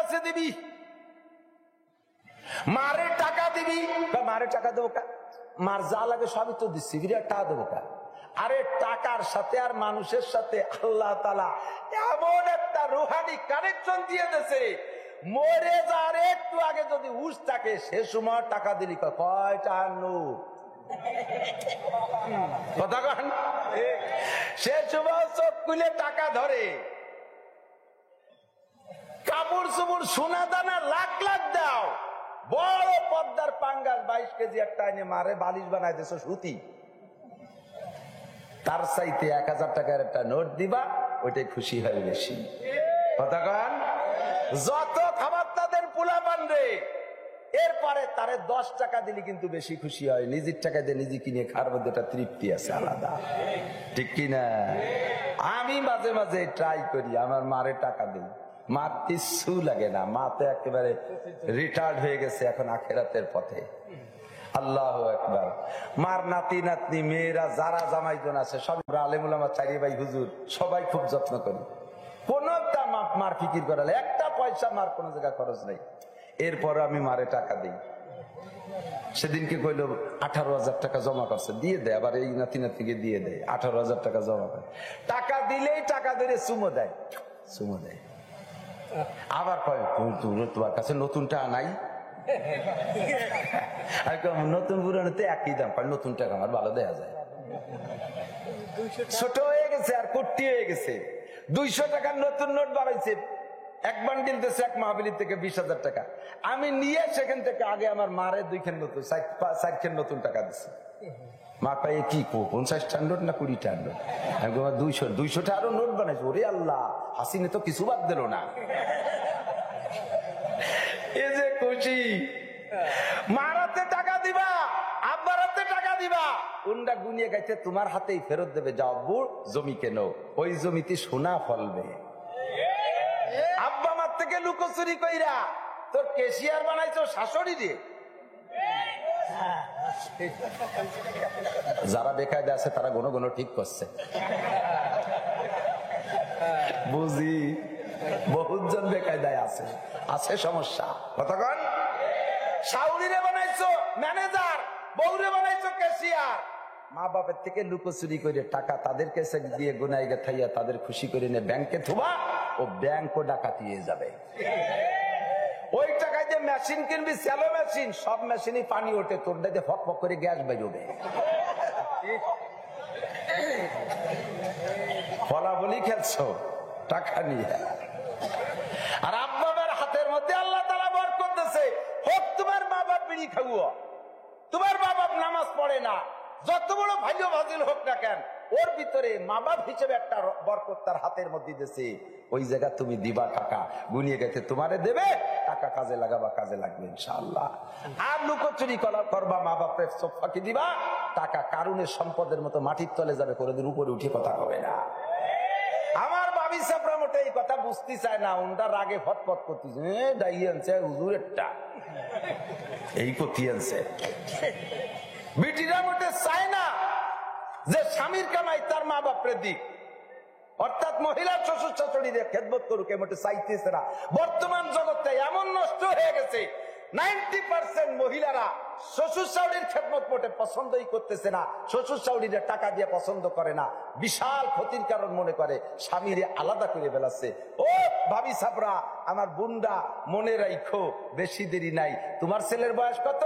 কাছে দিবি, মারে টাকা দিবি, মারে টাকা দেবো কা, মার যা লাগে সবই তো দিচ্ছি, বিরাট টাকা দেবো কা। আরে টাকার সাথে আর মানুষের সাথে আল্লাহ তাআলা এমন একটা রুহানি কানেকশন দিয়ে দিয়েছে, মরে যার একটু আগে যদি হুঁশ থাকে সে সময় টাকা দিলি কয় টাকার নোট, কথা কন, সে সময় চোখ খুলে টাকা ধরে, কাপড় চোপড় সোনা দানা লাখ লাখ দাও, বড় পদ্মার পাঙ্গাস 22 কেজি একটা এনে মারে বালিশ বানাই দিয়েছ সুতি, তার চাইতে 1000 টাকার একটা নোট দিবা, ওইটাই খুশি হয় বেশি, কথা কন। যত খাবার তাদের পোলা বানরে, এরপরে তারে 10 টাকা দিলে কিন্তু বেশি খুশি হয়, নিজের টাকা দিয়ে নিজে কিনে খাওয়ার মধ্যে একটা তৃপ্তি আছে আলাদা, ঠিক কিনা? আমি মাঝে মাঝে ট্রাই করি আমার মারে টাকা দিই, মার কিচ্ছু লাগে না, মা তো একেবারে রিটায়ার্ড হয়ে গেছে, এখন আখেরাতের পথে, আল্লাহু আকবার। মার নাতি নাতনি মেয়েরা যারা জামাইজন আছে সব আলেম ওলামা, চারি ভাই হুজুর সবাই খুব যত্ন করি, কোনটা মার ফিকির করালে একটা পয়সা মার কোন জায়গায় খরচ নেই। এরপর আমি মারে টাকা দিই, সেদিনকে কইল 18,000 টাকা জমা করছে, দিয়ে দেয়, আবার এই নাতি নাতিকে দিয়ে দেয়, 18,000 টাকা জমা করে, টাকা দিলেই টাকা ধরে চুমো দেয়, চুমো দেয়, আবার কয় তোমার কাছে নতুন টাকা নাই, নতুন পুরানোতে একই দাম, নতুন টাকা আমার ভালো দেয়া যায়, ছোট হয়ে গেছে আর কুট্টি হয়ে গেছে, 200 টাকার নতুন নোট বাড়াইছে, এক বান্ডিল দিয়েছে এক মাহফিল থেকে 20,000 টাকা, আমি নিয়ে সেখান থেকে আগে আমার মারে 2খান নতুন 4খান নতুন টাকা দিচ্ছে, মা পাই কি 50টা নোট না 20টা নোট, আমি 200টা আরো নোট বানাইছে, ওরে আল্লাহ, হাসিনে তো কিছু বাদ দিল না, এই যে খুশি। মারাতে টাকা দিবা, আব্বার হাতে টাকা দিবা, কোনটা গুনিয়ে গাইতে তোমার হাতেই ফেরত দেবে, যাও বুড় জমি কেন, ওই জমিতে সোনা ফলবে। আব্বা মার থেকে লুকোচুরি কইরা তোর কেশিয়ার বানাইছো শাশুড়ি দিয়ে, যারা বেকায়দা আছে তারা ঘন ঘন ঠিক করছে, বুঝি বহুজন বেকায়দায় আছে, আছে সমস্যা, কতক্ষণ শাশুড়িরে বানাইছো ম্যানেজার, বউরে বানাইছো ক্যাশিয়ার, মা বাপের থেকে লুকোচুরি করে টাকা তাদের কাছে দিয়ে গুনাই গেথাইয়া তাদের খুশি করে নিয়ে ব্যাংকে থুবা, ও ব্যাংকও ডাকাতি হয়ে যাবে, ওই টাকায় যে মেশিন কিনবি স্যালো মেশিন, সব মেশিনই পানি ওঠে, তোর দিয়ে ফক ফক করে গ্যাস বেরোবে, বলাবলি খেলছো টাকা নিয়ে। আর আব্বার হাতের মধ্যে আল্লাহ তাআলা বরকত দিয়েছে, হোক তোমার মা বাপ বিড়ি খাওয়া, তোমার মা বাপ নামাজ পড়ে না, যত বড় ভাইও ভাজিল হোক না কেন, ওর ভিতরে মা বাপ হিসেবে একটা বরকত তার হাতের মধ্যে দিয়েছে, ওই জায়গা তুমি দিবা, টাকা গুনিয়ে গেছে তোমারে দেবে, টাকা কাজে লাগাবা, কাজে লাগবে ইনশাআল্লাহ। আর লুকোচুরি করবা, মা বাপের চোখ ফাঁকি দিবা, টাকা কারুনের সম্পদের মতো মাটির তলে যাবে, কোনোদিন উপরে উঠে কথা হবে না। আমার বাবি সাপরা মোটে এই কথা বুঝতে চায় না, ওনটা রাগে ফটফট করতেছে, ডাইয়ানছে হুজুরেরটা এই করতে আনছে, বিটিরা মোটে চায় না যে স্বামীর কামাই তার মা বাপরে দিক, অর্থাৎ মহিলার শ্বশুর শাশুড়িদের খেদমত করুক, মোটে চাইতেছে না। বর্তমান জগৎটা এমন নষ্ট হয়ে গেছে, 90% মহিলারা শ্বশুর শাশুড়ির খেদমত মোটে পছন্দই করতেছে না, শ্বশুর শাশুড়িরা টাকা দিয়ে পছন্দ করে না, বিশাল ক্ষতির কারণ মনে করে, স্বামীরে আলাদা করে ফেলাচ্ছে। ও ভাবি সাপরা, আমার বুন্ডা, মনে রাখো বেশি দেরি নাই, তোমার ছেলের বয়স কত?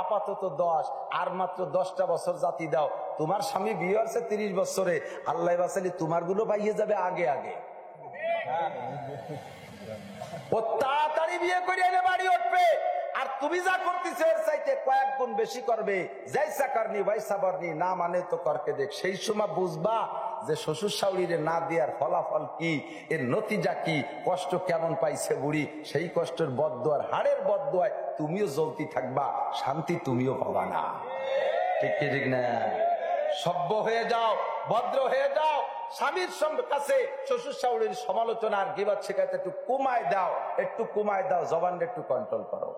আপাতত 10, আর মাত্র 10টা বছর জাতি দাও, তোমার স্বামী বিয়ে আছে 30 বছরে, আল্লাহ বাসালি তোমার গুলো পাইয়ে যাবে আগে আগে, ও তাড়াতাড়ি বিয়ে করে এনে বাড়ি উঠবে, আর তুমি যা করতেছো এর চাইতে কয়েক গুণ বেশি করবে। যাইসা করনি ভাইসা বরনি, না মানে তো করকে দেখ, সেই সময় বুঝবা যে শ্বশুর শাশুড়িরে না দেওয়ার ফলাফল কি, এর নতিজা কি, কষ্ট কেমন পাইছে বুড়ি, সেই কষ্টের বদদোয়ার, হাড়ের বদদোয়ায় তুমিও জ্বলতি থাকবা, শান্তি তুমিও পাবা না, ঠিক কি ঠিক না? সভ্য হয়ে যাও, ভদ্র হয়ে যাও, স্বামীর কাছে শ্বশুর শাশুড়ির সমালোচনা আর গিবত শেখাতে একটু কমায় দাও, একটু কমায় দাও, জবানটা একটু কন্ট্রোল করো।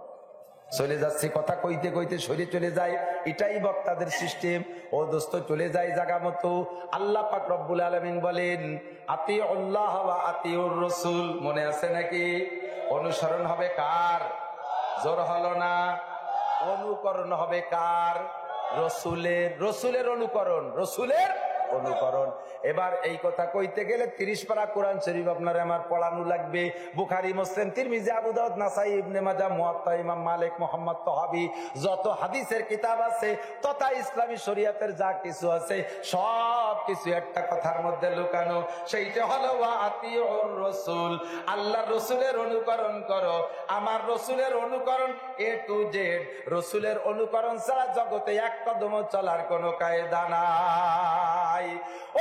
চলে যাচ্ছে কথা কইতে কইতে শরীরে চলে যায়, এটাই বক্তাদের সিস্টেম। ও দোস্ত চলে যায় জায়গা মতো। আল্লাহ পাক রব্বুল আলামিন বলেন, আতিউল্লাহ ওয়া আতিউর রাসূল, মনে আছে নাকি? অনুসরণ হবে কার? জোর হলো না? অনুকরণ হবে কার? রসুলের। রসুলের অনুকরণ, রসুলের অনুকরণ। এবার এই কথা কইতে গেলে 30 পারা কোরআন শরীফ আপনার আমার পড়ানো লাগবে। বুখারী, মুসলিম, তিরমিজি, আবু দাউদ, নাসাই, ইবনে মাজাহ, মুয়াত্তা, ইমাম মালিক, মুহাম্মদ তাহাবী, যত হাদিসের কিতাব আছে তথা ইসলামী শরীয়তের যা কিছু আছে সব কিছু একটা কথার মধ্যে লুকানো, সেইটা হলো ওয়া আতিউর রাসূল। আল্লাহর রাসূলের অনুকরণ করো। আমার রাসূলের অনুকরণ এ টু জেড। রাসূলের অনুকরণ ছাড়া জগতে এক কদমও চলার কোনো কায়দা নাই।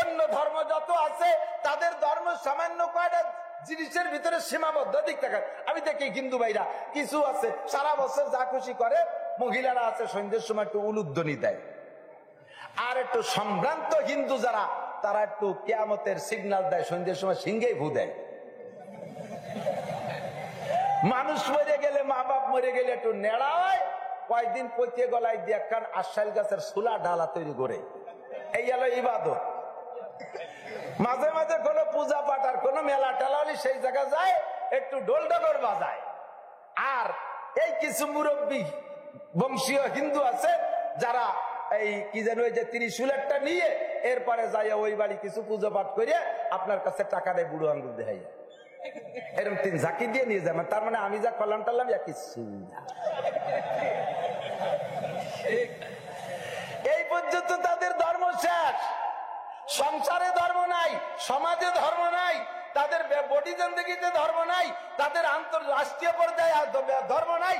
অন্য ধর্ম যত আছে তাদের ধর্ম সামান্য কয়টা জিনিসের ভিতরে সীমাবদ্ধ। দিক থাকে আমি দেখি হিন্দু ভাইরা কিছু আছে সারা বছর যা খুশি করে, মহিলারা আছে সন্ধ্যের সময় একটু উলুধ্বনি দেয়, আর একটু সম্ভ্রান্ত হিন্দু যারা তারা একটু কিয়ামতের সিগন্যাল দেয়, সন্ধ্যের সময় সিংহেই ভু দেয়। মানুষ মরে গেলে, মা বাপ মরে গেলে একটু নেড়া হয়, কয়েকদিন পচিয়ে গলায় দিয়ে একখান আশাইল গাছের সুলা ডালা তৈরি করে, এই হলো ইবাদত। মাঝে মাঝে কোনো পূজা পাঠ আর কোনো মেলা টেলা হলে সেই জায়গা যায় একটু ঢোল ডগর বাজায়। আর এই কিছু মুরব্বী বংশীয় হিন্দু আছে যারা এই কি যেন ওই যে ত্রিশূলেরটা নিয়ে এরপরে যায় ওই বাড়ি কিছু পুজো পাঠ করে আপনার কাছে টাকা দেয়, বুড়ো আঙ্গুল দেখাই এরকম 3 ঝাঁকি দিয়ে নিয়ে যাবেন। তার মানে আমি যা করলাম টালাম কিছু না। এই পর্যন্ত তাদের ধর্ম শেষ। সংসারে ধর্ম নাই, সমাজে ধর্ম নাই, তাদের বডি জিন্দেগিতে ধর্ম নাই, তাদের আন্তর্রাষ্ট্রীয় পর্যায়ে ধর্ম নাই,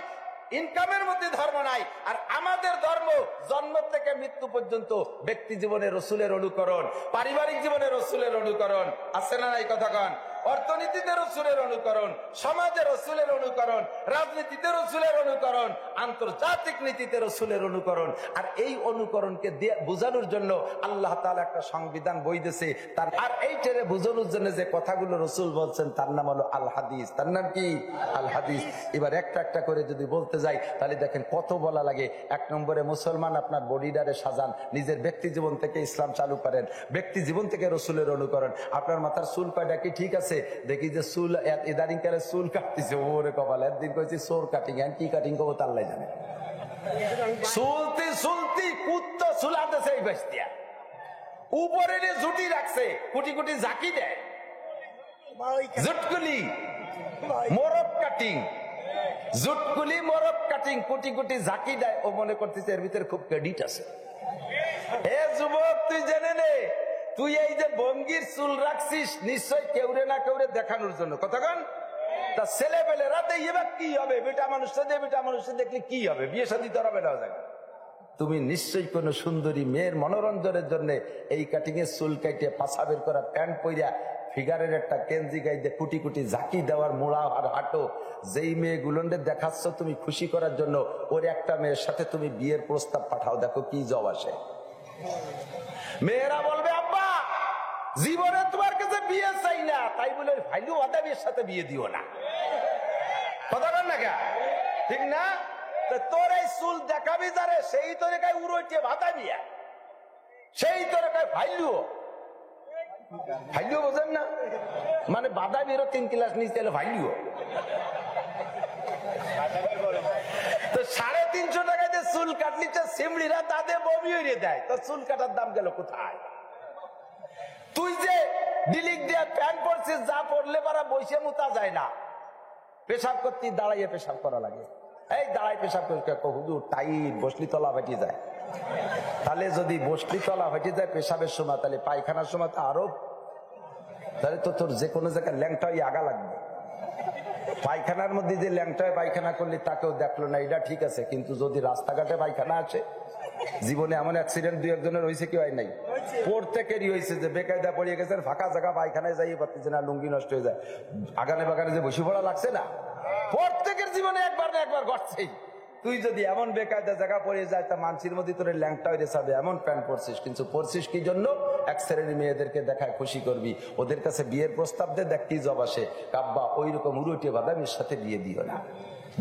ইনকামের মধ্যে ধর্ম নাই। আর আমাদের ধর্ম জন্ম থেকে মৃত্যু পর্যন্ত ব্যক্তি জীবনে রসুলের অনুকরণ, পারিবারিক জীবনে রসুলের অনুকরণ, আছে না নাই কথা কন? অর্থনীতিতে রসুলের অনুকরণ, সমাজে রসুলের অনুকরণ, রাজনীতিতে রসুলের অনুকরণ, আন্তর্জাতিক নীতিতে রসুলের অনুকরণ। আর এই অনুকরণকে বোঝানোর জন্য আল্লাহ তাআলা একটা সংবিধান বই দিয়েছে। তার আর এইটারে বোঝানোর জন্য যে কথাগুলো রসুল বলছেন তার নাম হলো আল হাদিস। তার নাম কি? আল হাদিস। এবার একটা একটা করে যদি বলতে যাই তাহলে দেখেন কত বলা লাগে। 1 নম্বরে মুসলমান আপনার বডিডারে সাজান, নিজের ব্যক্তি জীবন থেকে ইসলাম চালু করেন, ব্যক্তি জীবন থেকে রসুলের অনুকরণ। আপনার মাথার চুল কয়টা কি ঠিক আছে? দেখি যে চুল ইদানিং কালে চুল কাটতেছে, ওরে কপাল। একদিন কইছি চোর কাটিং, কি কাটিং করবো তা আল্লাহ জানে। চুলতি চুলতি কুত্তো চুলাতেছে এই বাস্তিয়া, উপরে জুটি রাখছে, কুটি কুটি ঝাঁকি দেয়, জুটকুলি মোরব কাটিং, জুটকুলি মোরব কাটিং, কুটি কুটি ঝাঁকি দেয়। ও মনে করতেছে এর ভিতরে খুব ক্রেডিট আছে। এ যুবক তুই জেনে নে, তুই এই যে বঙ্গির চুল রাখছিস নিশ্চয় কেউরে না কেউরে দেখানোর জন্য। কতক্ষণ তা ছেলে পেলে রাতে এবার কি হবে? বেটা মানুষটা দিয়ে বেটা মানুষটা দেখলে কি হবে? বিয়ে শাদী তো হবে না। তুমি নিশ্চয়ই কোন সুন্দরী মেয়ের মনোরঞ্জনের জন্য এই কাটিং এর চুল কাইটে পাছা বের করা প্যান্ট পইরা ফিগারের একটা কেঞ্জি গাইতে কুটি কুটি ঝাঁকি দেওয়ার মোড়া আর হাঁটো, যেই মেয়েগুলোকে দেখাচ্ছ তুমি খুশি করার জন্য, ওর একটা মেয়ের সাথে তুমি বিয়ের প্রস্তাব পাঠাও, দেখো কি জব আসে। মেয়েরা বলবে আব্বা জীবনে তোমার কাছে বিয়ে চাই না, তাই বলে ভাইলু আদাবির সাথে বিয়ে দিও না। কথা বল না কে? ঠিক না? তোর এই চুল দেখাবি যারে সেই তোরে কায় উড়োইতে ভাতা বিয়া, সেই তোরে কায় ভাইলু। ভাইলু বোঝেন না? মানে বাদাবিরও 3 ক্লাস নিচে এলো ভাইলু। তো 350 টাকা দিয়ে চুল কাটলিতে সিমড়িরা তাদের বমি হইয়ে দেয়, তো চুল কাটার দাম গেল কোথায়? তুই যে ডিলিক দিয়ে প্যান্ট পরছিস, যা পরলে পারা বসে মুতা যায় না, পেশাব করতে দাঁড়াইয়ে পেশাব করা লাগে। এই দাঁড়াই পেশাব করতে হুজুর টাইট, বসলি তলা ফেটে যায়। তাহলে যদি বসলি তলা ফেটে যায় পেশাবের সময়, তাহলে পায়খানার সময় তো আরো, তাহলে তো তোর যে কোনো জায়গায় ল্যাংটা হয়ে আগা লাগবে। পায়খানার মধ্যে যে ল্যাংটায় পায়খানা করলি তাকেও দেখলো না, এটা ঠিক আছে। কিন্তু যদি রাস্তাঘাটে পায়খানা আছে, জীবনে এমন অ্যাক্সিডেন্ট 2-1 হয়েছে কি হয় নাই? প্রত্যেকেরই হয়েছে যে বেকায়দা পড়িয়ে গেছেন, ফাঁকা জায়গা পায়খানায় যাইয়ে পারতেছে না, লুঙ্গি নষ্ট হয়ে যায়, আগানে বাগানে যে বসে পড়া লাগছে না, প্রত্যেকের জীবনে একবার না একবার ঘটছেই। তুই যদি এমন বেকায়দা জায়গা পড়ে যায় তা মানুষের মধ্যে তোর ল্যাংটা হয়ে যাবে, এমন প্যান্ট পরছিস। কিন্তু পরছিস কি জন্য? এক শ্রেণীর মেয়েদেরকে দেখায় খুশি করবি, ওদের কাছে বিয়ের প্রস্তাব দে, দেখ কি জব আসে। কাব্বা ওই রকম উড়োটে বাদামির সাথে বিয়ে দিও না,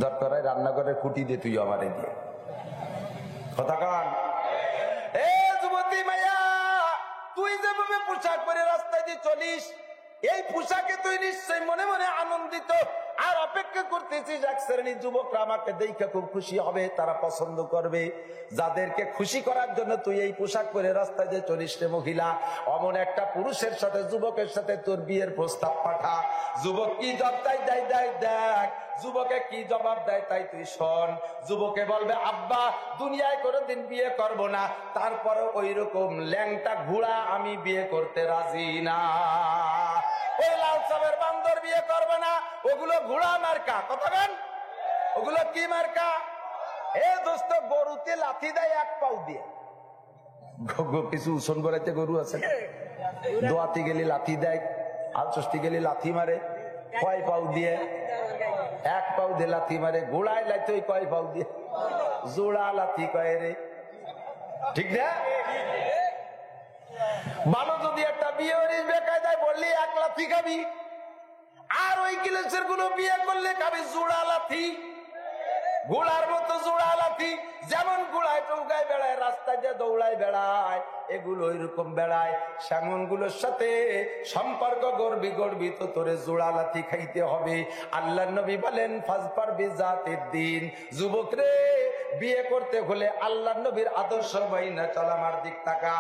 দরকার হয় রান্নাঘরের খুঁটি দিয়ে তুই আমারে দিয়ে। কথা কান এ যুবতী মাইয়া, তুই যেভাবে পোশাক পরে রাস্তায় দিয়ে চলিস, এই পোশাকে তুই নিশ্চয় মনে মনে আনন্দিত, আর অপেক্ষা করতেছিস এক শ্রেণীর যুবকরা আমাকে দেখে খুব খুশি হবে, তারা পছন্দ করবে। যাদেরকে খুশি করার জন্য তুই এই পোশাক পরে রাস্তায় যে চলিস রে মহিলা, অমন একটা পুরুষের সাথে যুবকের সাথে তোর বিয়ের প্রস্তাব পাঠা। যুবক কি জবাব দেয় দেখ, যুবকে কি জবাব দেয় তাই তুই শোন। যুবকে বলবে, আব্বা দুনিয়ায় কোনোদিন বিয়ে করব না, তারপরে ওই রকম ল্যাংটা ঘোড়া আমি বিয়ে করতে রাজি না। ওই লাল সাহেবের বান্দর বিয়ে করবে না, ওগুলো ঘোড়া মার্কা। কথা বলেন, ওগুলো কি মার্কা? এ দোস্ত, গরুতে লাথি দেয় এক পাও দিয়ে। কিছু উসন করাইতে গরু আছে, দোয়াতে গেলে লাথি দেয়, আলচষ্টি গেলে লাথি মারে। কয় পাও দিয়ে? এক পাও দিয়ে লাথি মারে। ঘোড়ায় লাইতে ওই কয় পাও দিয়ে? জোড়া লাথি কয় রে, ঠিক না? ভালো যদি একটা বিয়ে বেকায়দায় বললি এক লাথি খাবি, আর ওই কিলেসের গুলো বিয়ে করলে খাবি জোড়া লাথি। ঘোড়ার মতো জোড়া লাথি, যেমন ঘোড়ায় টৌকায় বেড়ায়, রাস্তায় যে দৌড়ায় বেড়ায়, এগুলো এরকম বেড়ায়। সেমন গুলোর সাথে সম্পর্ক গড়বি গড়বি তো তোরে জোড়া লাথি খাইতে হবে। আল্লাহ নবী বলেন, ফাজফার বিজাতিদ দ্বীন। যুবক রে, বিয়ে করতে হলে আল্লাহ নবীর আদর্শ মাইনা চল, আমার দিক তাকা।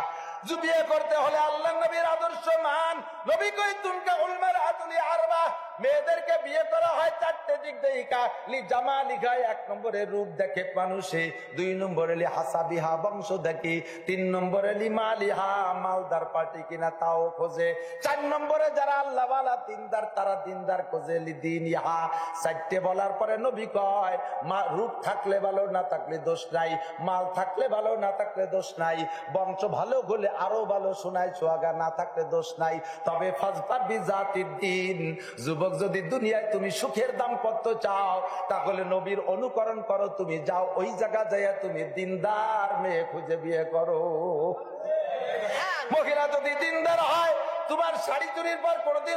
বিয়ে করতে হলে আল্লাহ নবীর আদর্শ মান। নবী কই তুমকা উলমার আতুলি আরবা, মেয়েদেরকে বিয়ে করা হয় চারটে দিক দেখা। লি জামা লিখায়, এক নম্বরে রূপ দেখে মানুষে, দুই নম্বরে লি হাসাবিহা বংশ দেখে, তিন নম্বরে লি মালিহা মালদার পার্টি কিনা তাও খোঁজে, চার নম্বরে যারা আল্লাহ ওয়ালা দিনদার তারা দিনদার খোঁজে, লি দিন ইহা। চারটে বলার পরে নবী কয়, মা রূপ থাকলে ভালো, না থাকলে দোষ নাই, মাল থাকলে ভালো, না থাকলে দোষ নাই, বংশ ভালো হলে আরো ভালো, শোনায় সোহাগা না থাকলে দোষ নাই। তবে ফাজফার বিজাতিদ দ্বীন, যুবক যদি দুনিয়ায় তুমি সুখের দাম্পত্য চাও, তাহলে নবীর অনুকরণ করো। তুমি যাও ওই জায়গা যাইয়া তুমি দিনদার মেয়ে খুঁজে বিয়ে করো। মহিলা যদি দিনদার হয়, তোমার শাড়ি চুরির পর কোনোদিন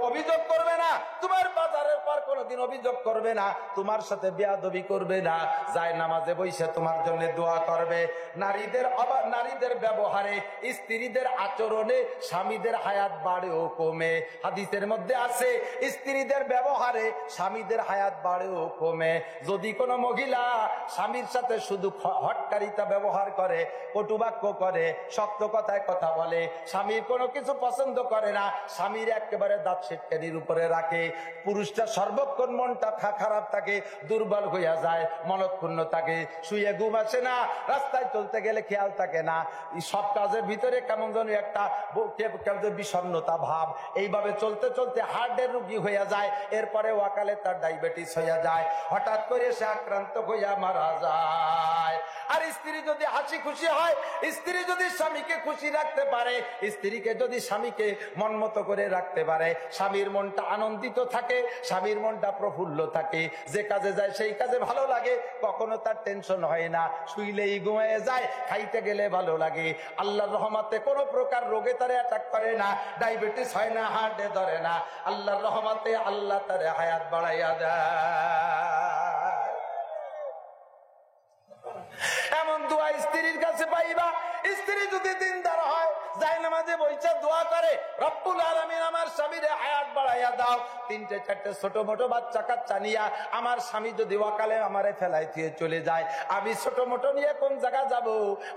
অভিযোগ করবে না, তোমার বাজারের পর কোনোদিন অভিযোগ করবে না, তোমার সাথে বেয়াদবি করবে না, যায় নামাজে বসে তোমার জন্য দোয়া করবে। নারীদের ব্যবহারে, স্ত্রীদের আচরণে স্বামীদের হায়াত বাড়ে ও কমে। হাদিসের মধ্যে আছে, স্ত্রীদের ব্যবহারে স্বামীদের হায়াত বাড়ে ও কমে। যদি কোনো মহিলা স্বামীর সাথে শুধু হটকারিতা ব্যবহার করে, কটুবাক্য করে, শক্ত কথায় কথা বলে, স্বামীর কোনো কিছু পছন্দ করে না, স্বামীর একেবারে দাঁত সেটকানির উপরে রাখে, পুরুষটা সর্বক্ষণ মনটা খারাপ থাকে, দুর্বল হইয়া যায়, মনক্ষুণ্ণ থাকে, শুয়ে ঘুম আসে না, রাস্তায় চলতে গেলে খেয়াল থাকে না, সব কাজের ভিতরে কেমন যেন একটা বিষণ্ণতা ভাব। এইভাবে চলতে চলতে হার্টের রোগী হইয়া যায়, এরপরে ওয়াকালে তার ডায়াবেটিস হইয়া যায়, হঠাৎ করে সে আক্রান্ত হইয়া মারা যায়। আর স্ত্রী যদি হাসি খুশি হয়, স্ত্রী যদি স্বামীকে খুশি রাখতে পারে, স্ত্রীকে যদি স্বামীকে মন মতো করে রাখতে পারে, স্বামীর মনটা আনন্দিত থাকে, স্বামীর মনটা প্রফুল্ল থাকে, যে কাজে যায় সেই কাজে ভালো লাগে, কখনো তার টেনশন হয় না, শুইলেই ঘুমিয়ে যায়, খাইতে গেলে ভালো লাগে, আল্লাহর রহমতে কোনো প্রকার রোগে তারে অ্যাটাক করে না, ডায়াবেটিস হয় না, হার্টে ধরে না, আল্লাহর রহমতে আল্লাহ তারে হায়াত বাড়াইয়া দেয়। এমন দোয়া স্ত্রীর কাছে পাইবা। স্ত্রী যদি দিনদার হয়, জায়নামাজে বইসা দোয়া করে, রব্বুল আলামিন আমার স্বামীর হায়াত বাড়াইয়া দাও। তিনটে চারটে ছোট মোটো বাচ্চা কাচ্চা নিয়া আমার স্বামী যদি ওয়াকালে আমারে ফেলাই দিয়ে চলে যায়, আমি ছোট মোটো নিয়ে কোন জায়গা যাব?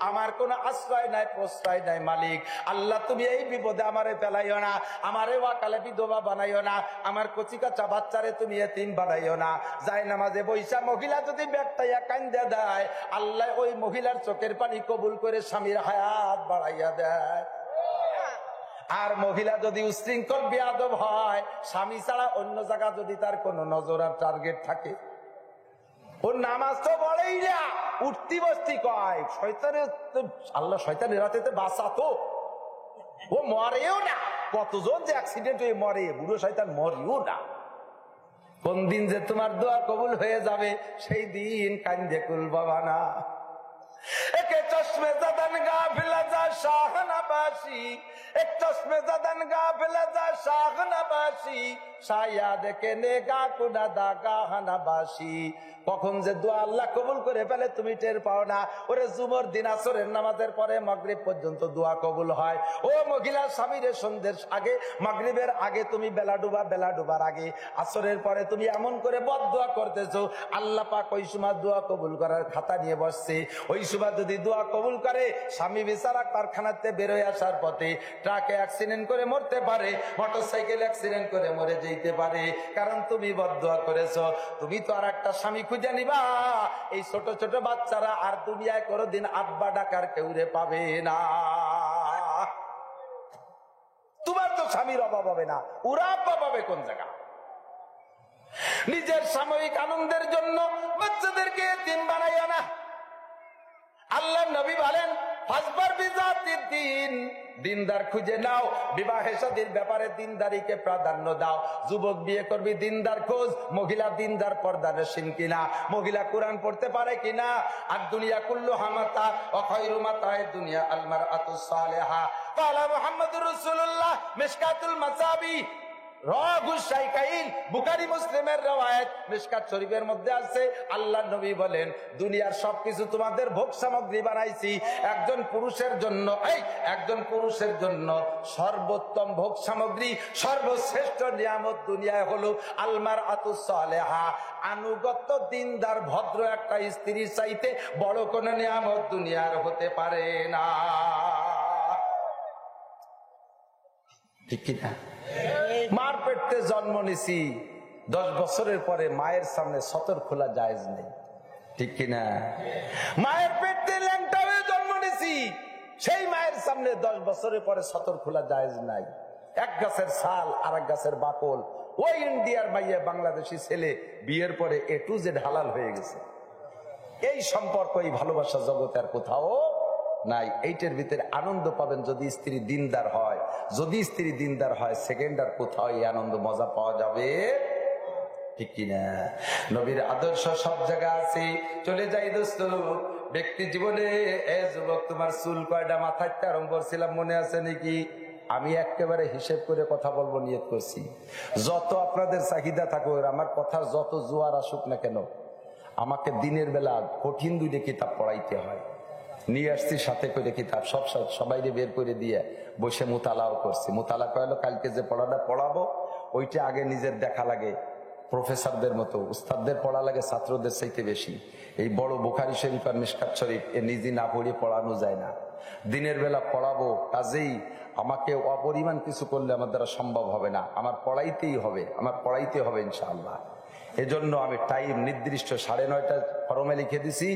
আমার কোনো আশ্রয় নাই, প্রশ্রয় নাই। মালিক আল্লাহ, তুমি এই বিপদে আমারে ফেলাইও না, আমারে ওয়াকালে বিধবা বানাইও না, আমার কচি কাচ্চা বাচ্চারে তুমি এতিম বানাইও না। জায়নামাজে বইসা মহিলা যদি ব্যাগটাইয়া কান্দে দেয়, আল্লাহ ওই মহিলার চোখের পানি কবুল করে স্বামীর হায়াত বাড়াইয়া দেয়। আর মহিলা যদি উশৃঙ্খল বেয়াদব হয়, স্বামী ছাড়া অন্য জায়গা যদি তার কোন নজর আর টার্গেট থাকে, ওর নামাজ তো বলেই না, উঠতি বসতি কয়, শয়তানের আল্লাহ শয়তানের রাতে বাঁচাতো, ও মরেও না। কতজন যে অ্যাক্সিডেন্ট হয়ে মরে, বুড়ো শয়তান মরেও না। কোন দিন যে তোমার দোয়া কবুল হয়ে যাবে, সেই দিন কান্দে কুল বাবা না। একে চশমে জাদান গাফিলা যা শাহানা বাসি, এক চশমে জাদান গাফেলা যা শাহনাবাসী শায়াদ কেনে গা কুনা দা গাহানাবাসী। কখন যে দোয়া আল্লাহ কবুল করে ফেলে তুমি টের পাও না। ওরে জুমর দিন আসরের নামাজের পরে মাগরিব পর্যন্ত দোয়া কবুল হয়। ও মহিলা স্বামীর সন্ধ্যের আগে মাগরিবের আগে তুমি বেলা ডুবার আগে আসরের পরে তুমি এমন করে বদদোয়া করতেছো, আল্লাহ পাক ওই সময় দোয়া কবুল করার খাতা নিয়ে বসছে। ওই সময় যদি দোয়া কবুল করে, স্বামী বেচারা কারখানাতে বেরোয় আসার পথে ট্রাকে অ্যাক্সিডেন্ট করে মরতে পারে, মোটরসাইকেল অ্যাক্সিডেন্ট করে মরে যেতে পারে, কারণ তুমি বদদোয়া করেছো। তুমি তো আর একটা স্বামী খুঁজে নিবা। এই ছোট ছোট বাচ্চারা আর দুনিয়ায় কোনোদিন আব্বা ডাকার কেউরে পাবে না। তোমার তো স্বামীর অভাব হবে না, ওরা আব্বা পাবে কোন জায়গা? নিজের সাময়িক আনন্দের জন্য বাচ্চাদেরকে এতিম বানাইয়া না। আল্লাহ নবী বলেন, ফাসবার বিজাতির দিন, দিনদার খুঁজে নাও। বিবাহে শাদীর ব্যাপারে দিনদারিকে প্রাধান্য দাও। যুবক বিয়ে করবি, দিনদার খোঁজ। মহিলা দিনদার পর্দানশীল কিনা, মহিলা কোরআন পড়তে পারে কিনা। আর দুনিয়া কুল্লুহা মাতা ওয়া খায়রু মাতা'আদ দুনিয়া আল মারআতুস সালিহা। ক্বালা মুহাম্মাদুর রাসূলুল্লাহ মিশকাতুল মাসাবি বুখারী মুসলিমের রওয়ায়াত, মিশকাত শরীফের মধ্যে আছে। আল্লাহ নবী বলেন, দুনিয়ার সবকিছু তোমাদের ভোগ সামগ্রী বানাইছি, একজন পুরুষের জন্য সর্বোত্তম ভোগ সামগ্রী, সর্বশ্রেষ্ঠ নিয়ামত দুনিয়ায় হলো আল মারআতুস সালিহা। আনুগত্য দিনদার ভদ্র একটা স্ত্রীর চাইতে বড় কোন নিয়ামত দুনিয়ার হতে পারে না। ঠিক কিনা? মার পেটে জন্ম নিছি, 10 বছরের পরে মায়ের সামনে সতর খোলা জায়েজ নেই। ঠিক কিনা? মায়ের পেটে ল্যাংটা হয়ে জন্ম নিছি, সেই মায়ের সামনে 10 বছরের পরে সতর খোলা জায়েজ নাই। এক গাছের ছাল আর এক গাছের বাকল। ওই ইন্ডিয়ার মাইয়া বাংলাদেশি ছেলে বিয়ের পরে A to Z হালাল হয়ে গেছে। এই সম্পর্ক, এই ভালোবাসা জগতে আর কোথাও নাই। এইটার ভিতরে আনন্দ পাবেন যদি স্ত্রী দিনদার হয়। যদি স্ত্রী দিনদার হয়, সেকেন্ড আর কোথাও এই আনন্দ মজা পাওয়া যাবে? ঠিক কিনা? নবীর আদর্শ সব জায়গায় আছে। চলে যাই দোস্ত ব্যক্তি জীবনে। এ যুবক, তোমার চুল কয়টা মাথায় আরম্ভ করছিলাম, মনে আছে নাকি? আমি একেবারে হিসেব করে কথা বলবো নিয়ত করছি। যত আপনাদের চাহিদা থাকুক, আমার কথার যত জোয়ার আসুক না কেন, আমাকে দিনের বেলা কঠিন 2টা কিতাব পড়াইতে হয়। নিয়ে আসছি সাথে করে কিতাব, সবাইকে বের করে দিয়ে বসে মুতালাও করছি। মুতালা কইলো, কালকে যে পড়াটা পড়াবো ওইটা আগে নিজের দেখা লাগে। প্রফেসরদের মতো উস্তাদদের পড়া লাগে ছাত্রদের চাইতে বেশি। এই বড় বুখারী শরীফ আর মিশকাত শরীফ এ নিজে না পড়িয়ে পড়ানো যায় না। দিনের বেলা পড়াবো, কাজেই আমাকে অপরিমাণ কিছু করলে আমার দ্বারা সম্ভব হবে না। আমার পড়াইতে হবে ইনশাআল্লাহ। এজন্য আমি টাইম নির্দিষ্ট 9:30 ফরমে লিখে দিছি।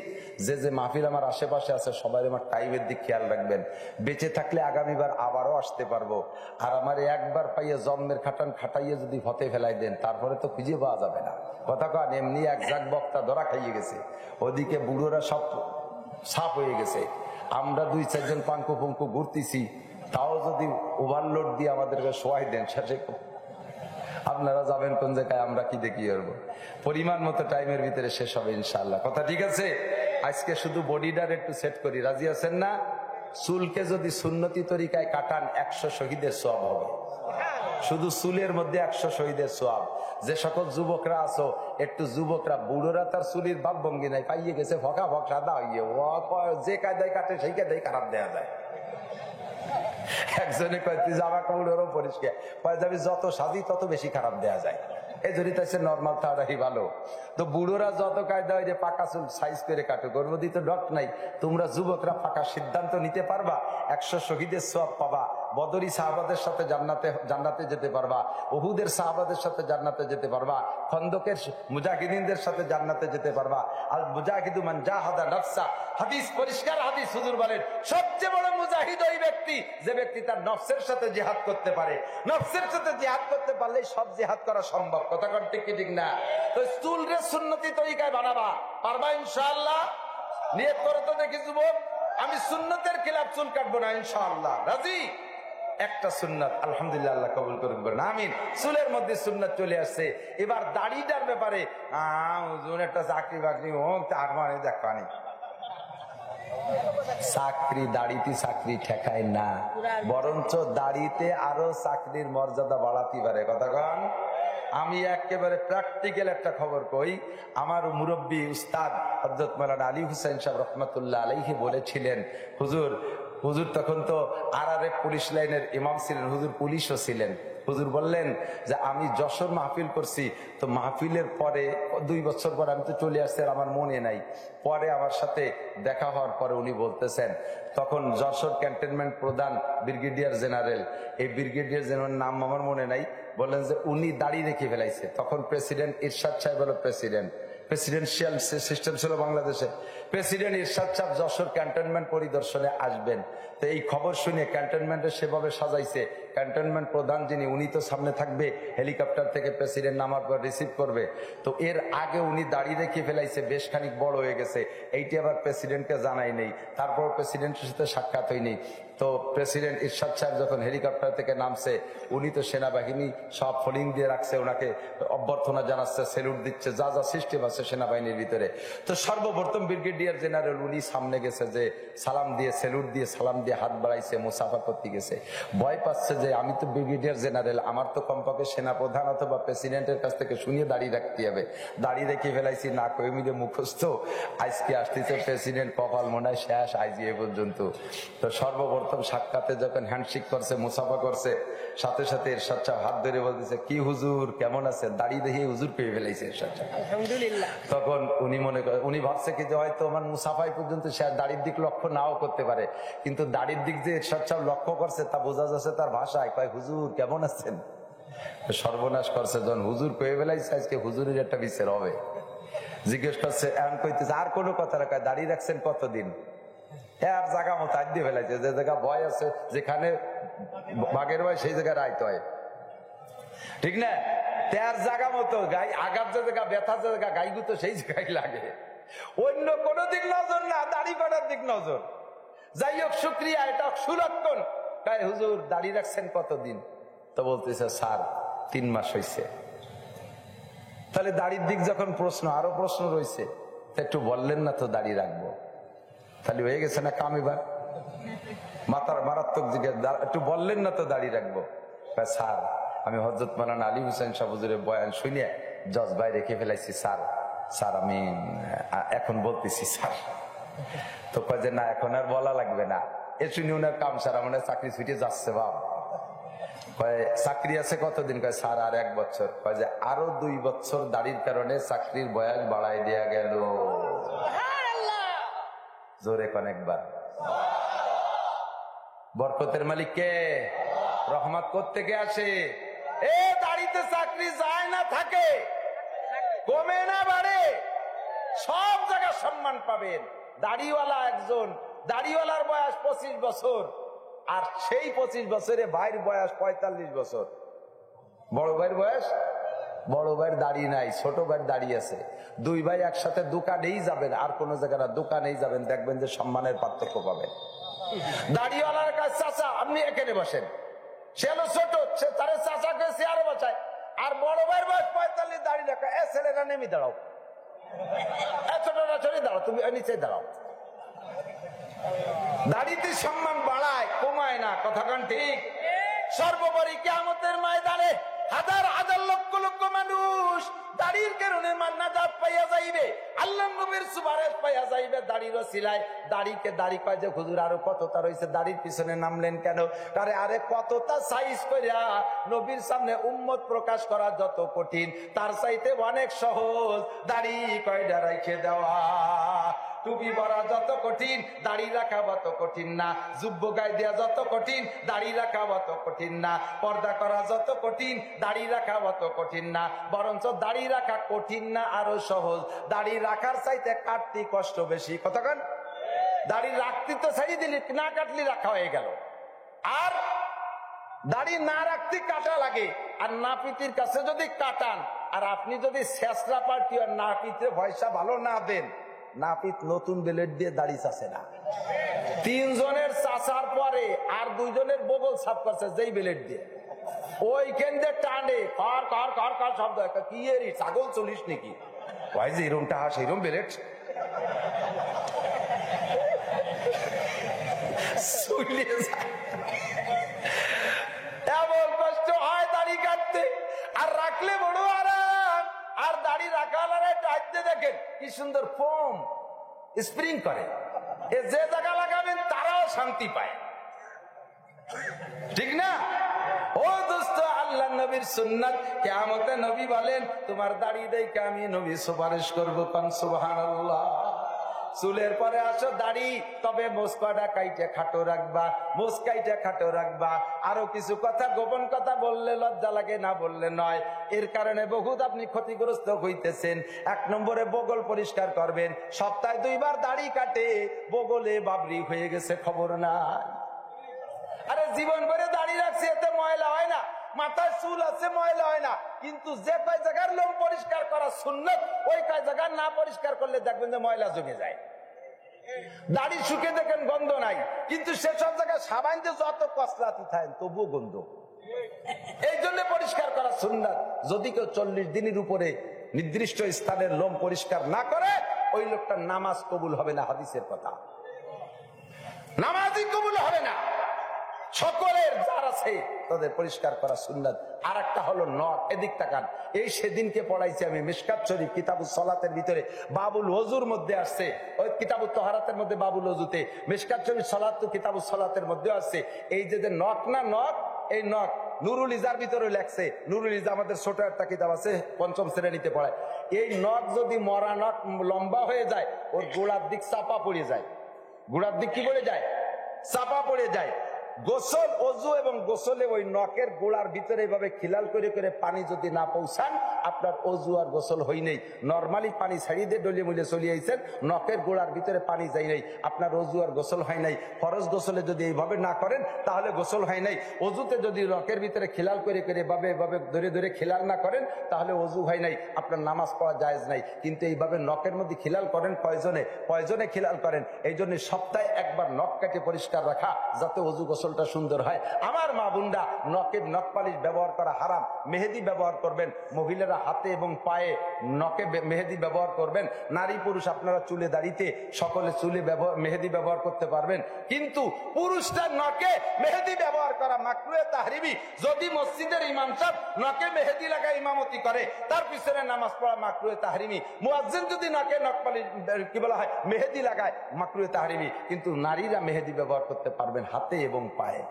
যে মাহফিল আমার আশেপাশে আছে সবাই আমার টাইমের দিক খেয়াল রাখবেন। বেঁচে থাকলে আগামীবার আবারও আসতে পারবো। আর আমার একবার পাইয়ে জন্মের খাটাইয়ে যদি হতে ফেলাই দেন, তারপরে তো খুঁজে পাওয়া যাবে না। কথা কন, এমনি এক জাগ বক্তা ধরা খাইয়ে গেছে, ওদিকে বুড়োরা সব সাপ হয়ে গেছে। আমরা 2-4 জন পাঙ্কু পঙ্কু ঘুরতেছি, তাও যদি ওভারলোড দিয়ে আমাদেরকে শোয়াই দেন, শেষে আপনারা যাবেন কোন জায়গায়, আমরা কি দেখি করবো। পরিমাণ মতো টাইমের ভিতরে শেষ হবে ইনশাআল্লাহ। কথা ঠিক আছে? আজকে শুধু বডিটার একটু সেট করি, রাজি আছেন না? চুলকে যদি সুন্নতি তরিকায় কাটান 100 শহীদের সওয়াব হবে। শুধু চুলের মধ্যে 100 শহীদের সওয়াব। যে সকল যুবকরা আছো, একটু যুবকরা, বুড়োরা তার চুলির ভাব ভঙ্গি নাই, পাইয়ে গেছে ফকা সাদা হইয়ে, যে কায়দায় কাটে সেই কায়দায় খারাপ দেওয়া যায়। একজনে কয়, তুই জামা কাপড় ওরও পরিষ্কার, কয় যাবি যত সাজি তত বেশি খারাপ দেওয়া যায়। এই জন্য তাইছে নর্মাল থাকাটাই ভালো। তো বুড়োরা যত কায়দা হয় যে পাকা চুল সাইজ করে কাটুক, ওর মধ্যে তো ডট নাই। তোমরা যুবকরা পাকা সিদ্ধান্ত নিতে পারবা, 100 শহীদের সওয়াব পাবা, বদরি সাহাবাদের সাথে জান্নাতে যেতে পারবা, উহুদের সাহাবাদের সাথে জান্নাতে যেতে পারবা, খন্দকের মুজাহিদিনদের সাথে জান্নাতে যেতে পারবা। আল মুজাহিদু মান জাহাদা নাফসা, হাদিস পরিষ্কার হাদিস, হুজুর বলেন সবচেয়ে বড় মুজাহিদ ওই ব্যক্তি যে ব্যক্তি তার নফসের সাথে জিহাদ করতে পারে। নফসের সাথে জিহাদ করতে পারলে সব জিহাদ করা সম্ভব। কথা কন ঠিক কি ঠিক না? তো চুলরে সুন্নতি তরিকায় বানাবা, পারবা ইনশাআল্লাহ? নিয়ত করে তো দেখি যুবক, আমি সুন্নতের খেলাফ চুল কাটবো না ইনশাআল্লাহ। রাজি? একটা সুন্নাত আলহামদুলিল্লাহ, আল্লাহ কবুল করুন, বলেন আমিন। চুলের মধ্যে সুন্নাত চলে আসছে। এবার দাড়িটার ব্যাপারে একটা চাকরি বাকরি হোক, তার মানে দেখানি চাকরি দাড়িতে চাকরি ঠেকায় না, বরঞ্চ দাড়িতে আরো চাকরির মর্যাদা বাড়াতে পারে। কথা কন। আমি একেবারে প্র্যাকটিক্যাল একটা খবর কই। আমার মুরব্বী উস্তাদ হযরত মাওলানা আলী হুসাইন সাহেব রহমাতুল্লাহ আলাইহি বলেছিলেন, হুজুর তখন তো আরআরএফ পুলিশ লাইনের ইমাম ছিলেন, হুজুর পুলিশও ছিলেন। হুজুর বললেন যে আমি যশোর মাহফিল করছি, তো মাহফিলের পরে 2 বছর পর আমি তো চলে আসছি, আর আমার মনে নাই। পরে আমার সাথে দেখা হওয়ার পরে উনি বলতেছেন, তখন যশোর ক্যান্টনমেন্ট প্রধান ব্রিগেডিয়ার জেনারেল, এই ব্রিগেডিয়ার জেনারেল নাম আমার মনে নাই, বললেন যে উনি দাড়ি রেখে ফেলাইছে। তখন প্রেসিডেন্ট ইরশাদ সাহেব হলো প্রেসিডেন্সিয়াল সিস্টেম ছিল বাংলাদেশে। প্রেসিডেন্ট ইরশাদ সাহেব যশোর ক্যান্টনমেন্ট পরিদর্শনে আসবেন। তো এই খবর শুনে ক্যান্টনমেন্টে সেভাবে সাজাইছে, ক্যান্টনমেন্ট প্রধান যিনি উনি তো সামনে থাকবে, হেলিকপ্টার থেকে প্রেসিডেন্ট নামার পর রিসিভ করবে। তো এর আগে উনি দাড়ি রেখে ফেলাইছে, বেশ খানিক বড় হয়ে গেছে। এইটি আবার প্রেসিডেন্টকে জানাই নেই, তারপর প্রেসিডেন্টের সাথে সাক্ষাৎ হয়নি। তো প্রেসিডেন্ট ইরশাদ সাহেব যখন হেলিকপ্টার থেকে নামছে, উনি তো সেনাবাহিনী সব ফলিং দিয়ে রাখছে, ওনাকে অভ্যর্থনা জানাচ্ছে, সেলুট দিচ্ছে, যা যা সিস্টেম আছে সেনাবাহিনীর ভিতরে। তো সর্বপ্রথম ব্রিগেডিয়ার জেনারেল উনি সামনে গেছে, যে সালাম দিয়ে সেলুট দিয়ে সালাম দিয়ে হাত বাড়াইছে, মুসাফা করতে গেছে। ভয় পাচ্ছে যে আমি তো ব্রিগেডিয়ার জেনারেল, আমার তো কমপক্ষে সেনাপ্রধান অথবা প্রেসিডেন্টের কাছ থেকে শুনিয়ে দাঁড়িয়ে রাখতে হবে। দাঁড়িয়ে রেখে ফেলাইছি, না কয়ে মিলে মুখস্থ। আজকে আসতেছে প্রেসিডেন্ট, কপাল মনে হয় শেষ আইজি এ পর্যন্ত। তো সর্বপ্রথম সাক্ষাতে যখন হ্যান্ডশেক করছে, মুসাফা করছে, সাথে সাথে ইরশাদ সাহেব হাত ধরে বলতেছে, কি হুজুর কেমন আছেন? দাড়ি দেখে হুজুর পেয়ে ফেলাইছে ইরশাদ সাহেব। আলহামদুলিল্লাহ। তখন উনি ভাবছে কি যে হয়তো আমার মুসাফাই পর্যন্ত সে দাড়ির দিক লক্ষ্য নাও করতে পারে, কিন্তু দাড়ির দিক যে ইরশাদ সাহেব লক্ষ্য করছে তা বোঝা যাচ্ছে তার ভাষায়। কয় হুজুর কেমন আছেন? সর্বনাশ করছে, যখন হুজুর পেয়ে ফেলাইছে, আজকে হুজুরের একটা বিচার হবে। জিজ্ঞেস করছে, এমন কইতেছে আর কোনো কথা না, কয় দাড়ি রাখছেন কতদিন? আর জায়গা মতো আজ দিয়ে ফেলাইছে, যে জায়গা ভয় আছে, যেখানে বাঘের ভয় সেই জায়গায় রাইতে হয়, ঠিক না? তার জায়গা মতো গাই আঘাত যে জায়গা, ব্যথার যে জায়গা, গাই গুতো সেই জায়গায় লাগে, অন্য কোনো দিক নজর না, দাড়ি কাটার দিক নজর। যাই হোক, শুক্রিয়া, এটা সুলক্ষণ। তাই হুজুর দাড়ি রাখছেন কতদিন? তো বলতেছে স্যার 3 মাস হয়েছে। তাহলে দাড়ির দিক যখন প্রশ্ন, আরো প্রশ্ন রয়েছে, একটু বললেন না তো দাড়ি রাখবো, তাহলে হয়ে গেছে না কাম? এবার মাথার মারাত্মক জিজ্ঞেস, একটু বললেন না তো দাড়ি রাখবো। স্যার আমি হযরত মাওলানা আলী হুসাইন সাহেব হুজুরের বয়ান শুনে জজবায় রেখে ফেলাইছি স্যার আমি এখন বলতেছি স্যার। তো কয় যে না, এখন আর বলা লাগবে না। এ শুনি ওনার কাম সারা, মানে চাকরি ছুটে যাচ্ছে বাপ। কয় চাকরি আছে কতদিন? কয় স্যার আর 1 বছর। কয় যে আরো 2 বছর দাড়ির কারণে চাকরির বয়স বাড়াই দেয়া গেল। জোরে কোন একবার। বরকতের মালিক কে? রহমত কোত্থেকে আসে? এ দাড়িতে চাকরি যায় না থাকে, কমে না বাড়ে, সব জায়গায় সম্মান পাবেন। দাড়িওয়ালা একজন, দাড়িওয়ালার বয়স 25 বছর, আর সেই 25 বছরে ভাইয়ের বয়স 45 বছর। বড় ভাইয়ের বয়স, বড় ভাইয়ের দাড়ি নাই, ছোট ভাইয়ের দাড়ি আছে। 2 ভাই একসাথে দোকানেই যাবেন, আর কোন জায়গায় না, দোকানেই যাবেন, দেখবেন যে সম্মানের পার্থক্য পাবেন। দাড়িওয়ালার কাছে চাচা আপনি এখানে বসেন, সে হলো ছোট, সে তার চাচাকে চেয়ারে বসায়। আর বড় ভাইয়ের বয়স 45, দাড়ি রাখা, এ ছেলেরা নেমে দাঁড়াও, ছোটরা ছোট দাঁড়াও, তুমি নিচে দাঁড়াও। দাড়িতে সম্মান বাড়ায়, কমায় না। কথা কান ঠিক? সর্বোপরি কিয়ামতের ময়দানে হাজার হাজার লক্ষ লক্ষ মানুষ দাড়ির কারণে নাজাত পাইয়া যাইবে, আল্লাহর নবীর সুপারিশ পাইয়া যাইবে দাড়ির ওসিলায়। দাড়িকে দাড়ি কয় যে হুজুর আরো কতটা রয়েছে, দাড়ির পিছনে নামলেন কেন? আরে কতটা সাইজ করিয়া নবীর সামনে উম্মত প্রকাশ করা যত কঠিন, তার চাইতে অনেক সহজ দাড়ি কয়টা রেখে দেওয়া। টুপি পরা যত কঠিন, দাড়ি রাখা অত কঠিন না। যুব্য গায়ে দেওয়া যত কঠিন, দাড়ি রাখা অত কঠিন না। পর্দা করা যত কঠিন, দাড়ি রাখা অত কঠিন না। বরঞ্চ দাড়ি রাখা কঠিন না, আরো সহজ। দাড়ি রাখার চাইতে কাটতে কষ্ট বেশি। কতক্ষণ দাড়ি রাখতে তো ছাড়ি দিলি, না কাটলি রাখা হয়ে গেল। আর দাড়ি না রাখতে কাটা লাগে, আর নাপিতির কাছে যদি কাটান, আর আপনি যদি শেষরা পার্টি আর নাপিতের পয়সা ভালো না দেন, নাপিত নতুন ব্লেড দিয়ে দাড়ি চাষে না। 3 জনের চাষার পরে আর 2 জনের বগল সাফ করছে যেই ব্লেড দিয়ে, ওইখান দিয়ে টানে, কার কার কার কার শব্দ। কি এরি ছাগল চলিস নাকি? এরমটা হাস, এরম ব্লেড। চুলিয়ে যায়। এমন কষ্ট হয় দাড়ি কাটতে, আর রাখলে বড় আরাম। আর দাড়ি রাখার টাইতে দেখেন কি সুন্দর ফোম স্প্রিং করে, যে জায়গা লাগাবেন তারাও শান্তি পায়, ঠিক না? ও দোস্ত, আল্লাহ নবীর সুন্নাত, কিয়ামতে নবী বলেন তোমার দাড়ি দেখে আমি নবী সুপারিশ করবো। কান সুবহানাল্লাহ। চুলের পরে আসো দাড়ি, তবে মুস্কাটা কাইটে খাটো রাখবা, মুস্কাইটে খাটো রাখবা। আরো কিছু কথা, গোপন কথা বললে লজ্জা লাগে, না বললে নয়। এর কারণে বহুত আপনি ক্ষতিগ্রস্ত হইতেছেন। 1 নম্বরে বগল পরিষ্কার করবেন। সপ্তাহে 2 বার দাড়ি কাটে, বগলে বাবরি হয়ে গেছে, খবর নাই। আরে জীবন ভরে দাড়ি রাখছে, এতে ময়লা হয় না। মাথায় চুল আছে, ময়লা হয় না। কিন্তু যে কয় জায়গার লোম পরিষ্কার করা সুন্নত, ওই কয় জায়গা না পরিষ্কার করলে দেখবেন যে ময়লা জমে যায়। দাড়ি শুকে দেখেন গন্ধ নাই, কিন্তু সেসব জায়গায় সাবান যে যত কসলাতি থাকেন তবুও গন্ধ। এই জন্য পরিষ্কার করা সুন্নাত। যদি কেউ 40 দিনের উপরে নির্দিষ্ট স্থানের লোম পরিষ্কার না করে, ওই লোকটার নামাজ কবুল হবে না। হাদিসের কথা, নামাজই কবুল হবে না। সকলের যার আছে তাদের পরিষ্কার করা সুন্নাত। আর একটা হলো নখ। এদিক তাকান। এই সেদিনকে পড়াইছি আমি মিশকাত শরীফ কিতাবুস সালাতের ভিতরে, বাবুল ওযুর মধ্যে আসছে। ওই কিতাবুত তাহারাতের মধ্যে বাবুল ওযুতে, মিশকাত শরীফ সালাত কিতাবুস সালাতের মধ্যে আসছে। এই যে নখ না, নখ, এই নখ নুরুল ইজার ভিতরে লেখছে। নুরুল ইজা আমাদের ছোট একটা কিতাব আছে, 5ম শ্রেণীতে পড়ায়। এই নখ যদি মরা নখ লম্বা হয়ে যায়, ওর গোড়ার দিক চাপা পড়ে যায়। গোড়ার দিক কি পড়ে যায়? চাপা পড়ে যায়। গোসল, অজু এবং গোসলে ওই নখের গোড়ার ভিতরে এভাবে খিলাল করে করে পানি যদি না পৌঁছান, আপনার অজু আর গোসল হই নাই। নর্মালি পানি ছাড়িয়ে দিয়ে ডলিয়ে মুলিয়ে চলিয়ে আইছেন, নখের গোড়ার ভিতরে পানি যাই নাই, আপনার অজু আর গোসল হয় নাই। ফরজ গোসলে যদি এইভাবে না করেন তাহলে গোসল হয় নাই। অজুতে যদি নখের ভিতরে খিলাল করে করে এভাবে এভাবে ধরে ধরে খিলাল না করেন তাহলে অজু হয় নাই, আপনার নামাজ পড়া জায়েজ নাই। কিন্তু এইভাবে নখের মধ্যে খিলাল করেন কয়জনে খিলাল করেন। এই জন্য সপ্তাহে 1 বার নখ কেটে পরিষ্কার রাখা, যাতে অজু গোসলটা সুন্দর হয়। আমার মা বোনরা, নখের নখ পালিশ ব্যবহার করা হারাম। মেহেদি ব্যবহার করবেন। মহিলারা হাতে এবং পায়ে নখে মেহেদি ব্যবহার করবেন। নারী পুরুষ আপনারা চুলে দাড়িতে সকলে চুলে মেহেদি ব্যবহার করতে পারবেন। কিন্তু পুরুষরা নখে মেহেদি ব্যবহার করা মাকরুহে তাহরিমি। যদি মসজিদের ইমাম সাহেব নখে মেহেদি লাগায় ইমামতি করে, তার পিছনে নামাজ পড়া মাকরুহে তাহরিমি। মুয়াজ্জিন যদি নখে নখ পালিশ কি বলা হয় মেহেদি লাগায়, মাকরুহে তাহরিমি। কিন্তু নারীরা মেহেদি ব্যবহার করতে পারবেন হাতে এবং পায়ে।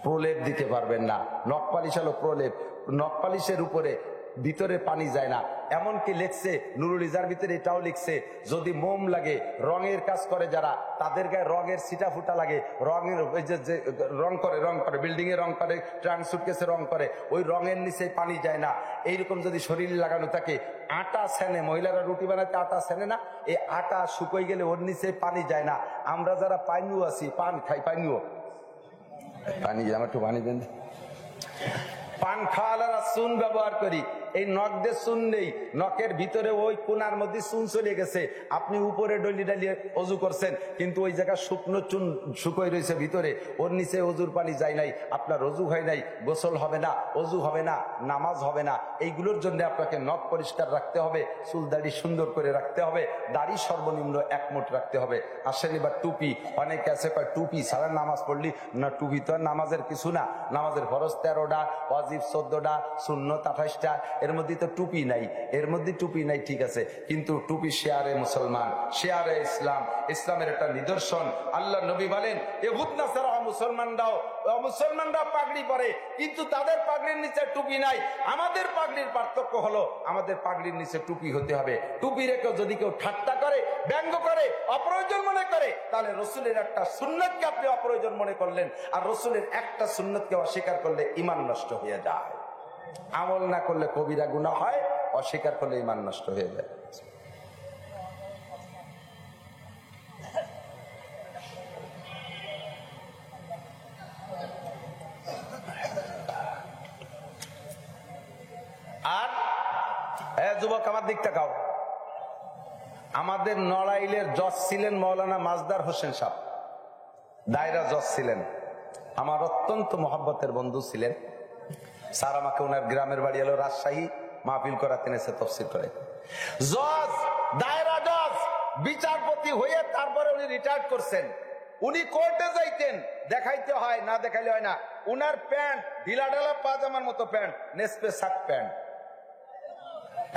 প্রলেপ দিতে পারবেন না। নখ পালিশ হলো প্রলেপ। নখ পালিশের উপরে ভিতরে পানি যায় না। এমনকি লিখছে নুরুল ইজার ভিতরে এটাও লিখছে, যদি মোম লাগে, রঙের কাজ করে যারা, তাদের গায়ে রঙের ছিটা ফুটা লাগে, রঙের রং করে বিল্ডিং এ রং করে, ট্রাঙ্ক সুটকেসে রং করে, ওই রঙের নিচে পানি যায় না। এইরকম যদি শরীরে লাগানো থাকে, আটা সেনে, মহিলারা রুটি বানাতে আটা সেনে না, এই আটা শুকিয়ে গেলে ওর নিচে পানি যায় না। আমরা যারা পাইনু আছি, পান খাই, পাইনুও পানি, আমার একটু পানি দেন। পান খাওয়ালারা চুন ব্যবহার করি, এই নখ দিয়ে চুন নেই, নখের ভিতরে ওই কোনার মধ্যে চুন চলে গেছে। আপনি উপরে ডলি ডালিয়ে অজু করছেন, কিন্তু ওই জায়গা শুকনো চুন শুকোয় রয়েছে ভিতরে, ওর নিচে অজুর পানি যায় নাই, আপনার অজু হয় নাই, গোসল হবে না, অজু হবে না, নামাজ হবে না। এইগুলোর জন্য আপনাকে নখ পরিষ্কার রাখতে হবে, চুল দাড়ি সুন্দর করে রাখতে হবে, দাড়ি সর্বনিম্ন 1 মুঠ রাখতে হবে। আসেন এবার টুপি। অনেকে আছে কয় টুপি ছাড়া নামাজ পড়লি না। টুপি তো নামাজের কিছু না। নামাজের ফরজ 13টা, ওয়াজিব 14টা, সুন্নত 28টা, এর মধ্যে তো টুপি নাই। এর মধ্যে টুপি নাই, ঠিক আছে, কিন্তু টুপি শেয়ারে মুসলমান, শেয়ারে ইসলাম, ইসলামের একটা নিদর্শন। আল্লাহ নবী বলেন, ইহুদ নাসারা মুসলমানরাও পাগড়ি পরে, কিন্তু তাদের পাগড়ির নিচে টুপি নাই। আমাদের পাগড়ির পার্থক্য হলো, আমাদের পাগড়ির নিচে টুপি হতে হবে। টুপি রেখে যদি কেউ ঠাট্টা করে, ব্যঙ্গ করে, অপ্রয়োজন মনে করে, তাহলে রসুলের একটা সুন্নতকে আপনি অপ্রয়োজন মনে করলেন। আর রসুলের একটা সুন্নতকে অস্বীকার করলে ঈমান নষ্ট হয়ে যায়। আমল না করলে কবিরা গুনাহ হয়, অস্বীকার করলে ঈমান নষ্ট হয়ে যায়। আর যুবক আমার দিক তাকাও, আমাদের নড়াইলের জজ ছিলেন মৌলানা মাজদার হোসেন সাহেব, দায়রা জজ ছিলেন, আমার অত্যন্ত মহব্বতের বন্ধু ছিলেন। স্যার আমাকে ওনার গ্রামের বাড়ি এলো রাজশাহী, মাহফিল করাতেন, এসে তফসির করে। জজ, দায়রা জজ, বিচারপতি হয়ে তারপরে উনি রিটায়ার্ড করছেন। উনি কোর্টে যাইতেন, দেখাইতে হয়, না দেখাইলে হয় না। উনার প্যান্ট ঢিলা ঢালা পাজামার মতো প্যান্ট, নেসপে শার্ট প্যান্ট।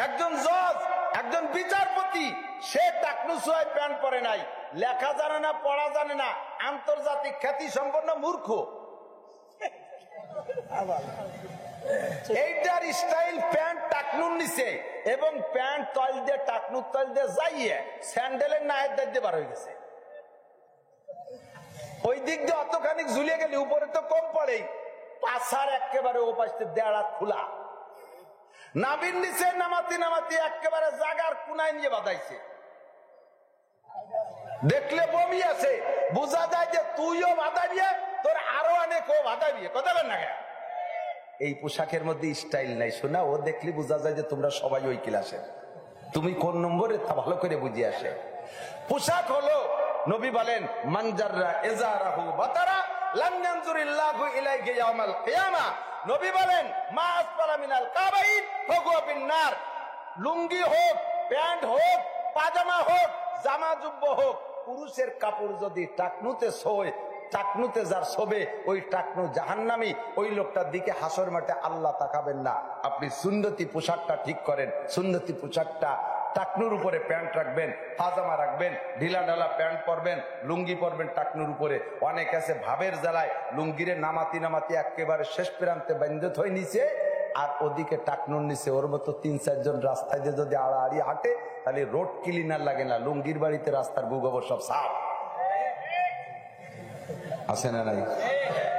একজন জজ, একজন বিচারপতি, সে টাকনু সোয়াই প্যান্ট পরে নাই, লেখা জানে না, পড়া জানে না, আন্তর্জাতিক খ্যাতি সম্পন্ন মূর্খ। এইটার স্টাইল প্যান্ট টাকনুর নিচে এবং প্যান্ট তল দিয়ে টাকনুর তল দিয়ে যাইয়ে স্যান্ডেলের নায়ের দাঁড়িয়ে বার হয়ে গেছে। ওই দিক দিয়ে অতখানি ঝুলিয়ে গেলে উপরে তো কম পড়েই, পাশার একেবারে ও পাশে দেড়া খোলা, নাবির নিচে নামাতি নামাতি একেবারে জাগার কুনায় নিয়ে বাঁধাইছে। দেখলে বমি আছে, বোঝা যায় যে তুইও বাঁধাবি, তোর আরো অনেকেও বাঁধাবি, কথা বল না। এই পোশাকের মধ্যে স্টাইল নাই শোনা, ও দেখলে বোঝা যায় যে তোমরা সবাই ওই ক্লাসের, তুমি কোন নম্বরে তা ভালো করে বুঝিয়ে আসে। পোশাক হলো, নবী বলেন মানজাররা ইজারাহু বাতারা লাম ইয়ানজুরিল্লাহু ইলাইহি ইয়াউমাল কিয়ামা। নবী বলেন মা আসফালা মিনাল কাবাইন ফাহুয়া বিন্নার। লুঙ্গি হোক, প্যান্ট হোক, পাজামা হোক, জামা জুব্ব হোক, পুরুষের কাপড় যদি টাকনুতে শোয়, টাকনুতে যার শোবে, ওই টাকনু জাহান্নামী, ওই লোকটার দিকে হাসর মাঠে আল্লাহ তাকাবেন না। আপনি সুন্নতি পোশাকটা ঠিক করেন, সুন্নতি পোশাকটা টাকনুর উপরে প্যান্ট রাখবেন, পাজামা রাখবেন, ঢিলা ঢালা প্যান্ট পরবেন, লুঙ্গি পরবেন টাকনুর উপরে। অনেক আছে ভাবের জ্বালায় লুঙ্গিরে নামাতি নামাতি একেবারে শেষ প্রান্তে বান্ধত হয়ে নিচে, আর ওদিকে টাকনুর নিচে। ওর মতো 3-4 জন রাস্তায় দিয়ে যদি আড়াআড়ি হাঁটে, তাহলে রোড ক্লিনার লাগে না, লুঙ্গির বাড়িতে রাস্তার ভূগোবর সব সাফ আছে না নাই?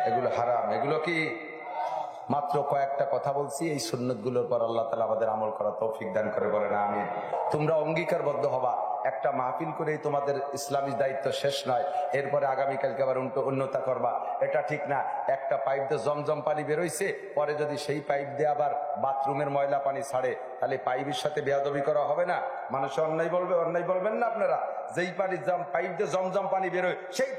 এগুলো হারাম। এগুলো কি মাত্র কয়েকটা কথা বলছি, এই সুন্নত গুলোর পর আল্লাহ তাআলা আমাদের আমল করা তৌফিক দান করে, বলেন আমিন। তোমরা অঙ্গীকারবদ্ধ হবা, একটা মাহফিল করেই তোমাদের ইসলামী দায়িত্ব শেষ নয়, এরপরে আগামীকালকে আবার উন্নতা করবা, এটা ঠিক না। একটা পাইপ দিয়ে জমজম পানি বেরোইছে, পরে যদি সেই পাইপ দিয়ে আবার বাথরুমের ময়লা পানি ছাড়ে, তাহলে পাইপের সাথে বেয়াদবি করা হবে না? মানুষ অন্যায় বলবে, অন্যায় বলবেন না আপনারা? যেই পানি পাইপ দিয়ে জমজম পানি বেরোয়, সেই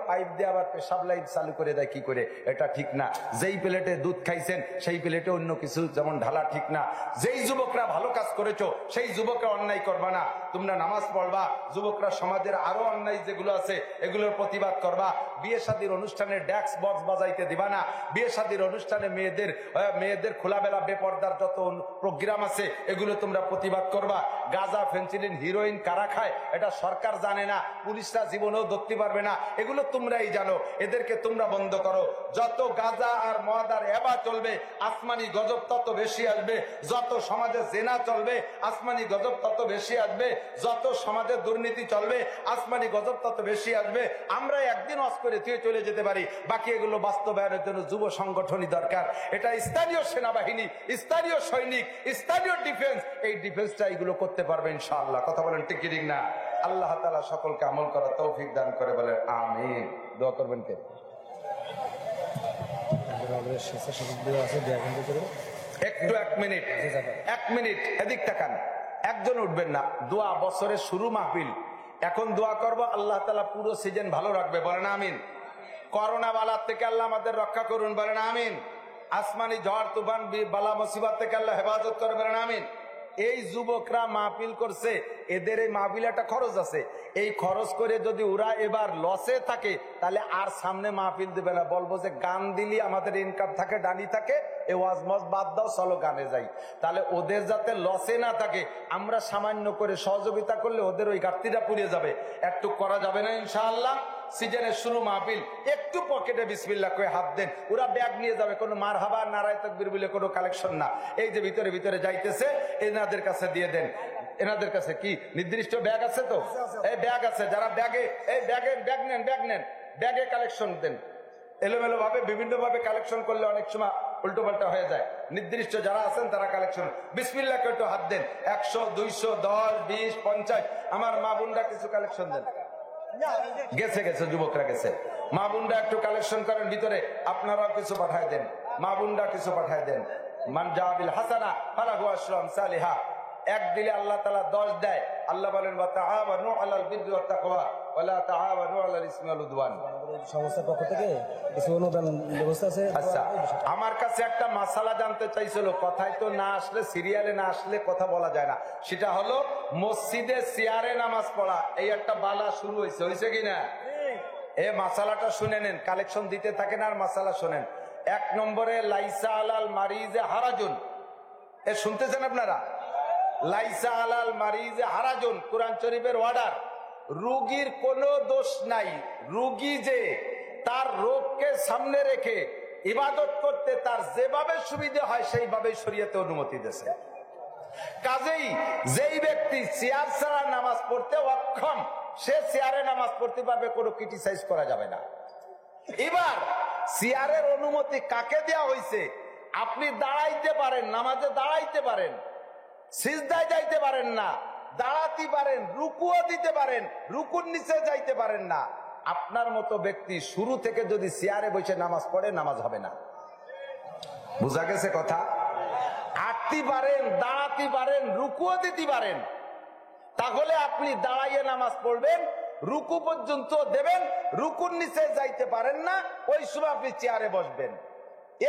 পাইপ দিয়ে আবার পেশাব লাইন চালু করে দেয়, কি করে? এটা ঠিক না। যেই প্লেটে দুধ খাইছেন, সেই প্লেটে অন্য কিছু যেমন ঢালা ঠিক না। যেই যুবকরা ভালো কাজ করেছো, সেই যুবকরা অন্যায় করবা না। তোমরা নামাজ পড়বা, যুবকরা সমাজের আরো অন্যায় যেগুলো আছে এগুলোর প্রতিবাদ করবা। বিয়ে শাদীর অনুষ্ঠানে ড্যাক্স বক্স বাজাইতে দিবা না। বিয়ে শাদীর অনুষ্ঠানে মেয়েদের খোলামেলা বেপর্দার যত প্রোগ্রাম আছে এগুলো তোমরা প্রতিবাদ করবা। গাঁজা, ফেন্সিলিন, হিরোইন কারা খায় এটা সরকার জানে না, পুলিশরা জীবনেও ধরতে পারবে না, এগুলো তোমরাই জানো। এদেরকে তোমরা বন্ধ করো। যত গাঁজা আর মদ আর এবা চলবে, আসমানি গজব তত বেশি আসবে। যত সমাজে জেনা চলবে, আসমানি গজব তত বেশি আসবে। যত সমাজে দুর্নীতি চলবে, আসমানি গজব তত বেশি আসবে। আমরা একদিন অস করে তুই চলে যেতে পারি, বাকি এগুলো বাস্তবায়নের জন্য যুব সংগঠনই দরকার। এটা স্থানীয় সেনাবাহিনী, স্থানীয় সৈনিক, স্থানীয় ডিফেন্স, এই ডিফেন্সটা এগুলো করতে পারবে ইনশাআল্লাহ। কথা বলেন ঠিক কি ঠিক না? আল্লাহ তাআলা সকলকে আমল করার তৌফিক দান করে, বলে আমিন। দোয়া করবেন কে? একটু 1 মিনিট এদিক তাকান, একজন উঠবেন না। দোয়া বছরের শুরু মাহফিল, এখন দোয়া করব আল্লাহ তাআলা পুরো সিজন ভালো রাখবে, বলেন আমিন। করোনা বালার থেকে আল্লাহ আমাদের রক্ষা করুন, বলেন আমিন। আসমানি ঝড় তুফান বালা মুসিবত থেকে আল্লাহ হেফাজত করে, বলেন আমিন। এই যুবকরা মাহফিল করছে, এদের এই মাহফিল একটা খরচ আছে। এই খরচ করে যদি ওরা এবার লসে থাকে, তাহলে আর সামনে মাহফিল দেবে না। বলবো যে গান দিলি আমাদের ইনকাম থাকে, ডানি থাকে, এ ওয়াজ মজ বাদ দাও, চলো গানে যাই। তাহলে ওদের যাতে লসে না থাকে, আমরা সামান্য করে সহযোগিতা করলে ওদের ওই ঘাটতিটা পুড়িয়ে যাবে। একটু করা যাবে না ইনশাআল্লাহ? সিজনের শুরু মাহফিল, একটু পকেটে বিসমিল্লাহ করে হাত দেন, ওরা ব্যাগ নিয়ে যাবে। কোনো মারহাবা নারায়ে তাকবীর বলে কোনো কালেকশন না। এই যে ভিতরে ভিতরে যাইতেছে, এনাদের কাছে দিয়ে দেন। এনাদের কাছে কি নির্দিষ্ট ব্যাগ আছে? তো এই ব্যাগ আছে, যারা ব্যাগে, এই ব্যাগ নেন, ব্যাগে কালেকশন দেন। এলোমেলো ভাবে বিভিন্ন ভাবে কালেকশন করলে অনেক সময় উল্টো পাল্টা হয়ে যায়। নির্দিষ্ট যারা আছেন তারা কালেকশন, বিসমিল্লাহ করে একটু হাত দেন। 100, 200, 10, 20, 50। আমার মা বোনরা কিছু কালেকশন দেন। গেছে যুবকরা গেছে, মা বোনরা একটু কালেকশন করেন ভিতরে, আপনারাও কিছু পাঠায় দেন, মা বোনরা কিছু পাঠায় দেন। মান জাবিল হাসানা ফালাহু আশরু আমসালিহা। এক দিলে আল্লাহ তাআলা 10 দেয়। আল্লাহ বলেন ওয়া তাআওয়ানু আলাল বিররি ওয়াত তাকওয়া ওয়া লা তাআওয়ানু আলাল ইসমি ওয়াল উদওয়ান। সংস্থার পক্ষ থেকে কিছু অনুদান ব্যবস্থা আছে। আচ্ছা, আমার কাছে একটা মাসালা জানতে চাইছিল, কথায় তো না আসলে, সিরিয়ালে না আসলে কথা বলা যায় না। সেটা হলো মসজিদে চেয়ারে নামাজ পড়া, এই একটা বালা শুরু হয়েছে কিনা? এ মাসালাটা শুনে নেন, কালেকশন দিতে থাকেন আর মাসালা শুনেন। 1 নম্বরে লাইসা আলাল মারিজে হারাজুন, এ শুনতেছেন আপনারা? লাইসা আলাল মারিজে হারাজুন কোরআন শরীফের অর্ডার। রোগীর কোনো দোষ নাই, রোগী যে তার রোগকে সামনে রেখে ইবাদত করতে তার যেভাবে সুবিধা হয় সেইভাবে শরীয়তে অনুমতি দিয়েছে। কাজেই যেই ব্যক্তি চেয়ার ছাড়া নামাজ পড়তে অক্ষম, সে চেয়ারে নামাজ পড়তে পারবে, কোনো ক্রিটিসাইজ করা যাবে না। এবার চেয়ারের অনুমতি কাকে দেওয়া হয়েছে? আপনি দাঁড়াইতে পারেন, নামাজে দাঁড়াইতে পারেন, সিজদায় যাইতে পারেন না, দাঁড়াতে পারেন, রুকুও দিতে পারেন, রুকুর নিচে যাইতে পারেন না। আপনার মতো ব্যক্তি শুরু থেকে যদি চেয়ারে বসে নামাজ পড়ে, নামাজ হবে না। বুঝা গেছে কথা? হাঁটতে পারেন, দাঁড়াতে পারেন, রুকুও দিতে পারেন, তাহলে আপনি দাঁড়াইয়ে নামাজ পড়বেন, রুকু পর্যন্ত দেবেন, রুকুর নিচে যাইতে পারেন না, ওই সময় আপনি চেয়ারে বসবেন।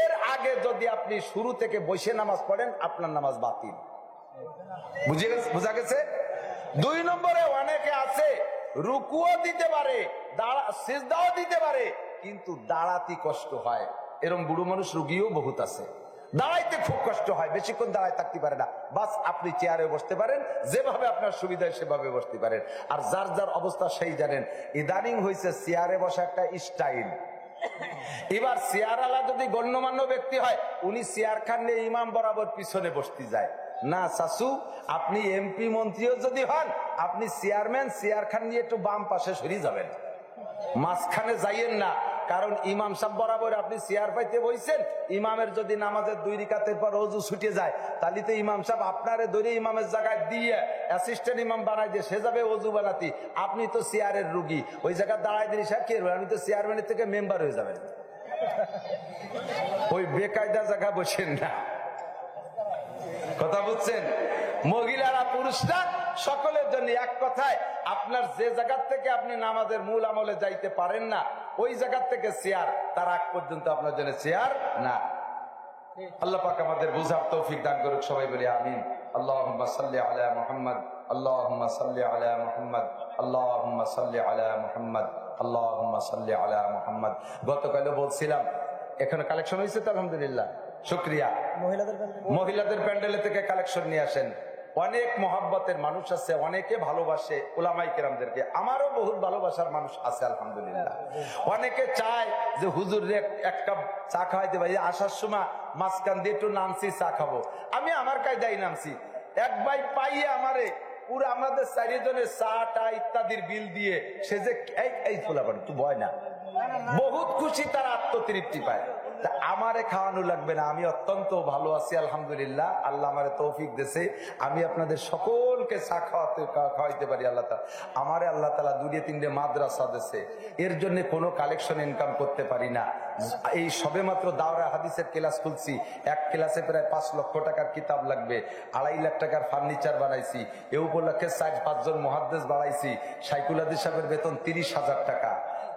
এর আগে যদি আপনি শুরু থেকে বসে নামাজ পড়েন, আপনার নামাজ বাতিল। বুঝা গেছে? 2 নম্বরে অনেকে আছে রুকুও দিতে পারে, সিজদাও দিতে পারে, কিন্তু দাঁড়াতে কষ্ট হয়। এরকম বুড়ো মানুষ রুগীও বহুত আছে, দাঁড়াইতে খুব কষ্ট হয়, বেশিক্ষণ দাঁড়ায় থাকতে পারে না। বাস আপনি চেয়ারে বসতে পারেন, যেভাবে আপনার সুবিধা সেভাবে বসতে পারেন। আর যার যার অবস্থা সেই জানেন। ইদানিং হয়েছে চেয়ারে বসা একটা স্টাইল। এবার চেয়ার আলা যদি গণ্যমান্য ব্যক্তি হয়, উনি চেয়ার খান নিয়ে ইমাম বরাবর পিছনে বসতে যায় না। শাশু, আপনি এমপি মন্ত্রীও যদি হন, আপনি চেয়ারম্যান, চেয়ার খান নিয়ে একটু বাম পাশে সরিয়ে যাবেন, মাঝখানে যাইয়েন না। কারণ ইমাম সাহেব বরাবর আপনি চেয়ার পাইতে বইছেন, ইমামের যদি নামাজের 2 রাকাতের পর ওযু ছুটে যায়, তাহলে তো ইমাম সাহেব আপনারে ধরে ইমামের জায়গায় দিয়ে অ্যাসিস্ট্যান্ট ইমাম বানাই দিয়ে সে যাবে ওযু বানাতে। আপনি তো চেয়ারের রুগী, ওই জায়গায় দাঁড়ায় দিলে সাহেব কি হবে? আমি তো চেয়ারম্যানের থেকে মেম্বার হয়ে যাবেন। ওই বেকায়দা জায়গা বসেন না, কথা বুঝছেন? মহিলারা পুরুষরা সকলের জন্য এক কথায়, আপনার যে জায়গা থেকে আপনি নামাজের মূল আমলে যাইতে পারেন না, ওই জায়গা থেকে চেয়ার, তার আগ পর্যন্ত আপনার জন্য চেয়ার না। আল্লাহ পাক আমাদের বুঝার তৌফিক দান করুক, সবাই বলি আমিন। আল্লাহুম্মা সাল্লি আলা মুহাম্মদ, আল্লাহুম্মা সাল্লি আলা মুহাম্মদ, আল্লাহুম্মা সাল্লি আলা মুহাম্মদ, আল্লাহুম্মা সাল্লি আলা মুহাম্মদ। গতকালও বলছিলাম, এখানে কালেকশন হয়েছে তো আলহামদুলিল্লাহ, শুকরিয়া। মহিলাদের প্যান্ডেলে থেকে কালেকশন নিয়ে আসেন। অনেক মহাব্বতের মানুষ আছে, অনেকে ভালোবাসে উলামায়ে কেরামদেরকে, আমারও বহুত ভালোবাসার মানুষ আছে আলহামদুলিল্লাহ। অনেকে চায় যে হুজুর এক কাপ চা খাওয়াইতে, ভাই আসার সময় মাঝখান দিয়ে একটু নামছি চা খাবো। আমি আমার কায়দায় নামছি, এক ভাই পাইয়ে আমারে পুরো আমাদের 4 জনের চা টা ইত্যাদির বিল দিয়ে সে যে এই ফোলাপান তুই বয় না, বহুত খুশি, তার আত্মতৃপ্তি পায়। তা আমারে খাওয়ানো লাগবে না, আমি অত্যন্ত ভালো আছি আলহামদুলিল্লাহ। আল্লাহ আমারে তৌফিক দিয়েছে, আমি আপনাদের সকলকে চা খাওয়াইতে পারি। আল্লাহ তাআলা আমারে আল্লাহ তাআলা 2-3টে মাদ্রাসা দিয়েছে, এর জন্য কোনো কালেকশন ইনকাম করতে পারি না। এই সবে মাত্র দাওরা হাদিসের ক্লাস খুলছি, এক ক্লাসে প্রায় 5 লক্ষ টাকার কিতাব লাগবে, 2.5 লাখ টাকার ফার্নিচার বানাইছি, এ উপলক্ষে 4-5 জন মুহাদ্দিস বাড়াইছি, শাইখুল হাদিস সাহেবের বেতন 30,000 টাকা।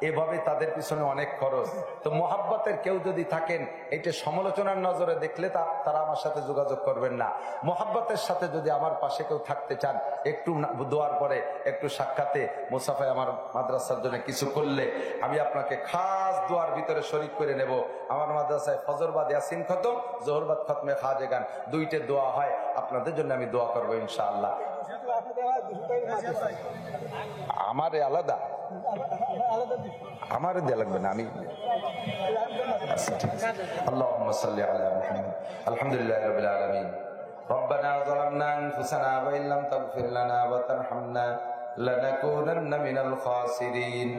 এভাবে তাদের পিছনে অনেক খরচ। তো মোহাব্বতের কেউ যদি থাকেন, এটা সমালোচনার নজরে দেখলে তারা আমার সাথে যোগাযোগ করবেন না। মোহাব্বতের সাথে যদি আমার পাশে কেউ থাকতে চান, একটু দোয়ার পরে একটু সাক্ষাতে মুসাফায় আমার মাদ্রাসার জন্য কিছু করলে আমি আপনাকে খাস দোয়ার ভিতরে শরীক করে নেব। আমার মাদ্রাসায় ফজরবাদ ইয়াসিন খতম, জোহরবাদ খতমে খাজে গান, 2টে দোয়া হয়, আপনাদের জন্য আমি দোয়া করবো ইনশাআল্লাহ। আমারে আলাদা, আমার দেয়া লাগবে না, আমি আল্লাহুম্মা সাল্লি আলা মুহাম্মদ। আলহামদুলিল্লাহি রাব্বিল আলামিন। রব্বানা যালামনা আনফুসানা ওয়া ইল্লাম তাগফির লানা ওয়া তারহামনা লানাকুনান্না মিনাল খাসিরিন।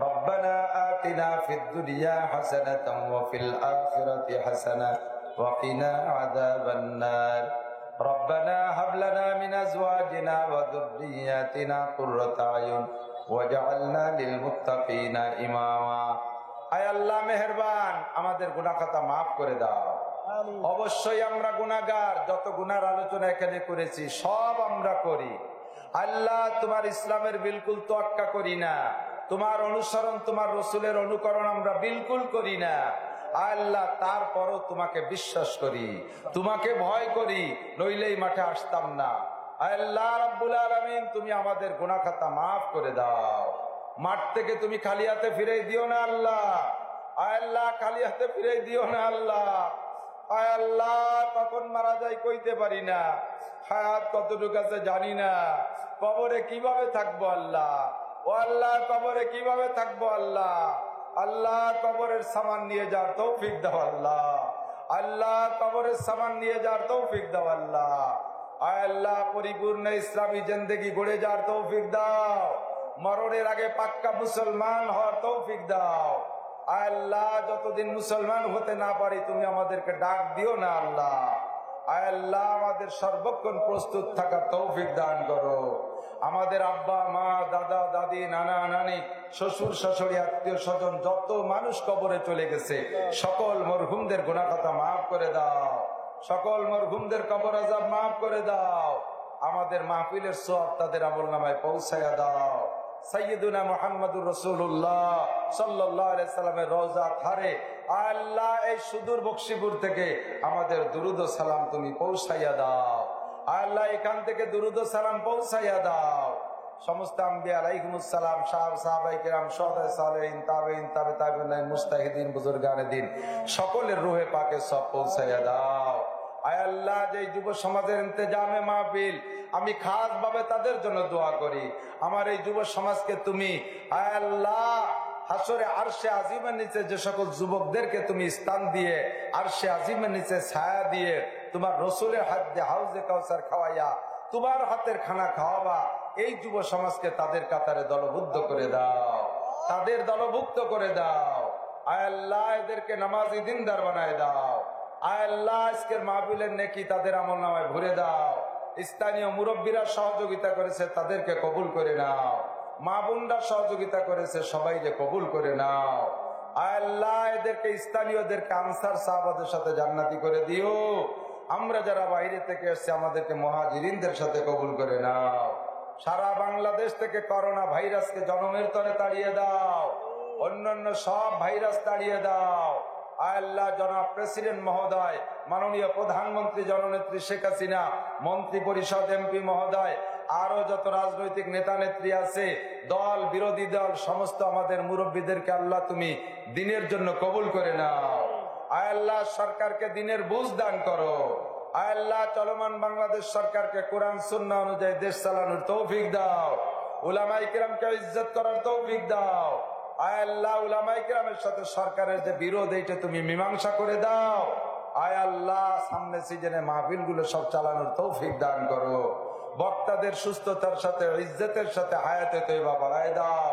রব্বানা আতিনা ফিদ দুনিয়া হাসানাতাও ওয়া ফিল আখিরাতি হাসানাতাও ওয়া কিনা আযাবান নার। রব্বানা হাব লানা মিন আজওয়াজিনা ওয়া যুররিয়াতিনা কুররাতা আয়ুন ওয়াজআলনা লিল মুত্তাকিনা ইমামা। আয় আল্লাহ মেহেরবান, আমাদের গুনাহ খাতা মাফ করে দাও। অবশ্যই আমরা গুনাহগার, যত গুনার আলোচনা এখানে করেছি সব আমরা করি। আল্লাহ, তোমার ইসলামের বিলকুল তোয়াক্কা করি না, তোমার অনুসরণ, তোমার রসুলের অনুকরণ আমরা বিলকুল করি না। আল্লাহ, তারপরও তোমাকে বিশ্বাস করি, তোমাকে ভয় করি, নইলে এই মাঠে আসতাম না। আল্লাহ রাব্বুল আলামিন, তুমি আমাদের গুনাহ খাতা মাফ করে দাও। মাঠ থেকে তুমি খালি হাতে ফিরে দিও না আল্লাহ। আয় আল্লাহ, খালি হাতে ফিরে দিও না আল্লাহ। আয় আল্লাহ, কখন মারা যায় কইতে পারি না, হায়াত কতটুকু আছে জানি না, কবরে কিভাবে থাকবো আল্লাহ। ও আল্লাহ, কবরে কিভাবে থাকবো আল্লাহ। আল্লাহ, কবরের সামান নিয়ে যাওয়ার তৌফিক দাও আল্লাহ। আল্লাহ, কবরের সামান নিয়ে যাওয়ার তৌফিক দাও আল্লাহ। আয় আল্লাহ, পরিপূর্ণ ইসলামী জিন্দেগি গড়ে যাওয়ার তৌফিক দাও। মরণের আগে পাক্কা মুসলমান হওয়ার তৌফিক দাও। আয় আল্লাহ, যতদিন মুসলমান হতে না পারি তুমি আমাদেরকে ডাক দিও না আল্লাহ। আয় আল্লাহ, আমাদের সর্বক্ষণ প্রস্তুত থাকার তৌফিক দান করো। আমাদের আব্বা মা, দাদা দাদি, নানা নানি, শ্বশুর শাশুড়ি, আত্মীয় স্বজন যত মানুষ কবরে চলে গেছে সকল মরহুমদের গুনাহ খাতা মাফ করে দাও। সকল মরহুমদের কবর আযাব মাফ করে দাও। আমাদের মাহফিলের সওয়াব তাদের আমলনামায় পৌঁছায়া দাও। সাইয়্যিদুনা মুহাম্মদুর রাসূলুল্লাহ সাল্লাল্লাহু আলাইহি সাল্লামের রওজা ধারে আল্লাহ এই সুদূর বকশীপুর থেকে আমাদের দুরুদ ও সালাম তুমি পৌঁছাইয়া দাও। আল্লাহ, এখান থেকে দুরুদ ও সালাম পৌঁছাইয়া দাও। সমস্ত আম্বিয়া আলাইহিমুস সালাম, সাহাবায়ে কেরাম, শুহাদা সালেহিন, তাবেঈন, তাবে তাবেঈন, মুজতাহিদিন, বুজুর্গানে দিন সকলের রূহে পাকে সব পৌঁছাইয়া দাও। আয় আল্লাহ, যে যুব সমাজের ইন্তেজামে মাহফিল, আমি খাস ভাবে তাদের জন্য দোয়া করি। আমার এই যুব সমাজকে তুমি আয় আল্লাহ হাসরে আরশে আজিমের নিচে যে সকল যুবকদেরকে তুমি স্থান দিয়ে আরশে আজিমের নিচে ছায়া দিয়ে তোমার রসুলের হাত দিয়ে হাউজে কাউসার খাওয়াইয়া তোমার হাতের খানা খাওয়াবা, এই যুব সমাজকে তাদের কাতারে দলবদ্ধ করে দাও, তাদের দলভুক্ত করে দাও। আয় আল্লাহ, এদেরকে নামাজি দিনদার বানায় দাও। আয় আল্লাহ, আজকের মাহফিলের নেকি তাদের আমলনামায় ভরে দাও। স্থানীয় মুরব্বীরা সহযোগিতা করেছে, তাদেরকে কবুল করে নাও। মা বোনরা সহযোগিতা করেছে, সবাইকে কবুল করে নাও। আয় আল্লাহ, এদেরকে স্থানীয়দেরকে আনসার সাহাবাদের সাথে জান্নাতি করে দিও। আমরা যারা বাইরে থেকে এসেছি আমাদেরকে মুহাজিরিনদের সাথে কবুল করে নাও। সারা বাংলাদেশ থেকে করোনা ভাইরাসকে জনমের তরে তাড়িয়ে দাও। অন্যান্য সব ভাইরাস তাড়িয়ে দাও। আয় আল্লাহ, জনাব প্রেসিডেন্ট মহোদয়, মাননীয় প্রধানমন্ত্রী জননেত্রী শেখ হাসিনা, মন্ত্রী পরিষদ, এমপি মহোদয়, আরো যত রাজনৈতিক নেতা নেত্রী আছে, দল বিরোধী দল, সমস্ত আমাদের মুরব্বীদেরকে আল্লাহ তুমি দিনের জন্য কবুল করে নাও। আয় আল্লাহ, সরকারকে দিনের বুঝ দান করো। আয় আল্লাহ, চলমান বাংলাদেশ সরকারকে কোরআন সুন্নাহ অনুযায়ী দেশ চালানোর তৌফিক দাও। উলামায়ে কেরামকে ইজ্জত করার তৌফিক দাও। আয় আল্লাহ, উলামায়ে কেরামের সাথে সরকারের যে বিরোধ, এইটা তুমি মীমাংসা করে দাও। আয় আল্লাহ, সামনে সিজনে মাহফিল গুলো সব চালানোর তৌফিক দান করো। বক্তাদের সুস্থতার সাথে, ইজ্জতের সাথে হায়াতে তৈবা বাড়ায় দাও।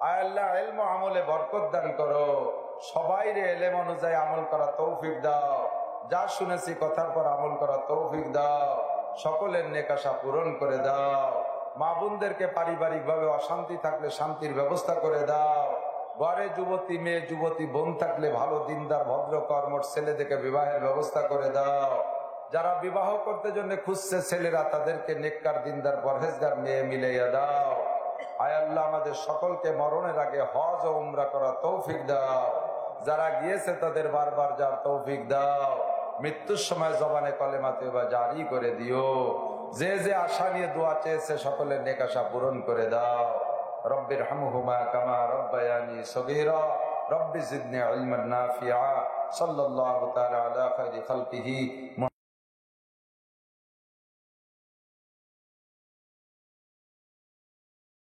আয় আল্লাহ, ইলম আমলে বরকত দান করো। সবাইরে ইলম অনুযায়ী আমল করা তৌফিক দাও। যা শুনেছি কথার পর আমল করা তৌফিক দাও। সকলের নেক আশা পূরণ করে দাও। মা বোনদেরকে পারিবারিক ভাবে অশান্তি থাকলে শান্তির ব্যবস্থা করে দাও। ঘরে যুবতী মেয়ে, যুবতী বোন থাকলে ভালো দিনদার ভদ্র কর্মঠ ছেলেদেরকে বিবাহের ব্যবস্থা করে দাও। যারা বিবাহ করতে জন্য খুঁজছে ছেলেরা, তাদেরকে নেককার দিনদার পরহেজগার মেয়ে মিলাইয়া দাও। আয় আল্লাহ, আমাদের সকলকে মরণের আগে হজ ও উমরা করা তৌফিক দাও। যারা গিয়েছে তাদের বারবার যাওয়ার তৌফিক দাও। মৃত্যুর সময় জবানে কলেমা তওবা জারি করে দিও। যে যে আশা নিয়ে দোয়া চেয়েছে সকলের নেক আশা পূরণ করে দাও। রব্বির হামহুমা কামা রব্বায়ানি সগীরা রব্বি জিদনি ইলমান নাফিআ সাল্লাল্লাহু তাআলা আলা খায়রি খালকিহি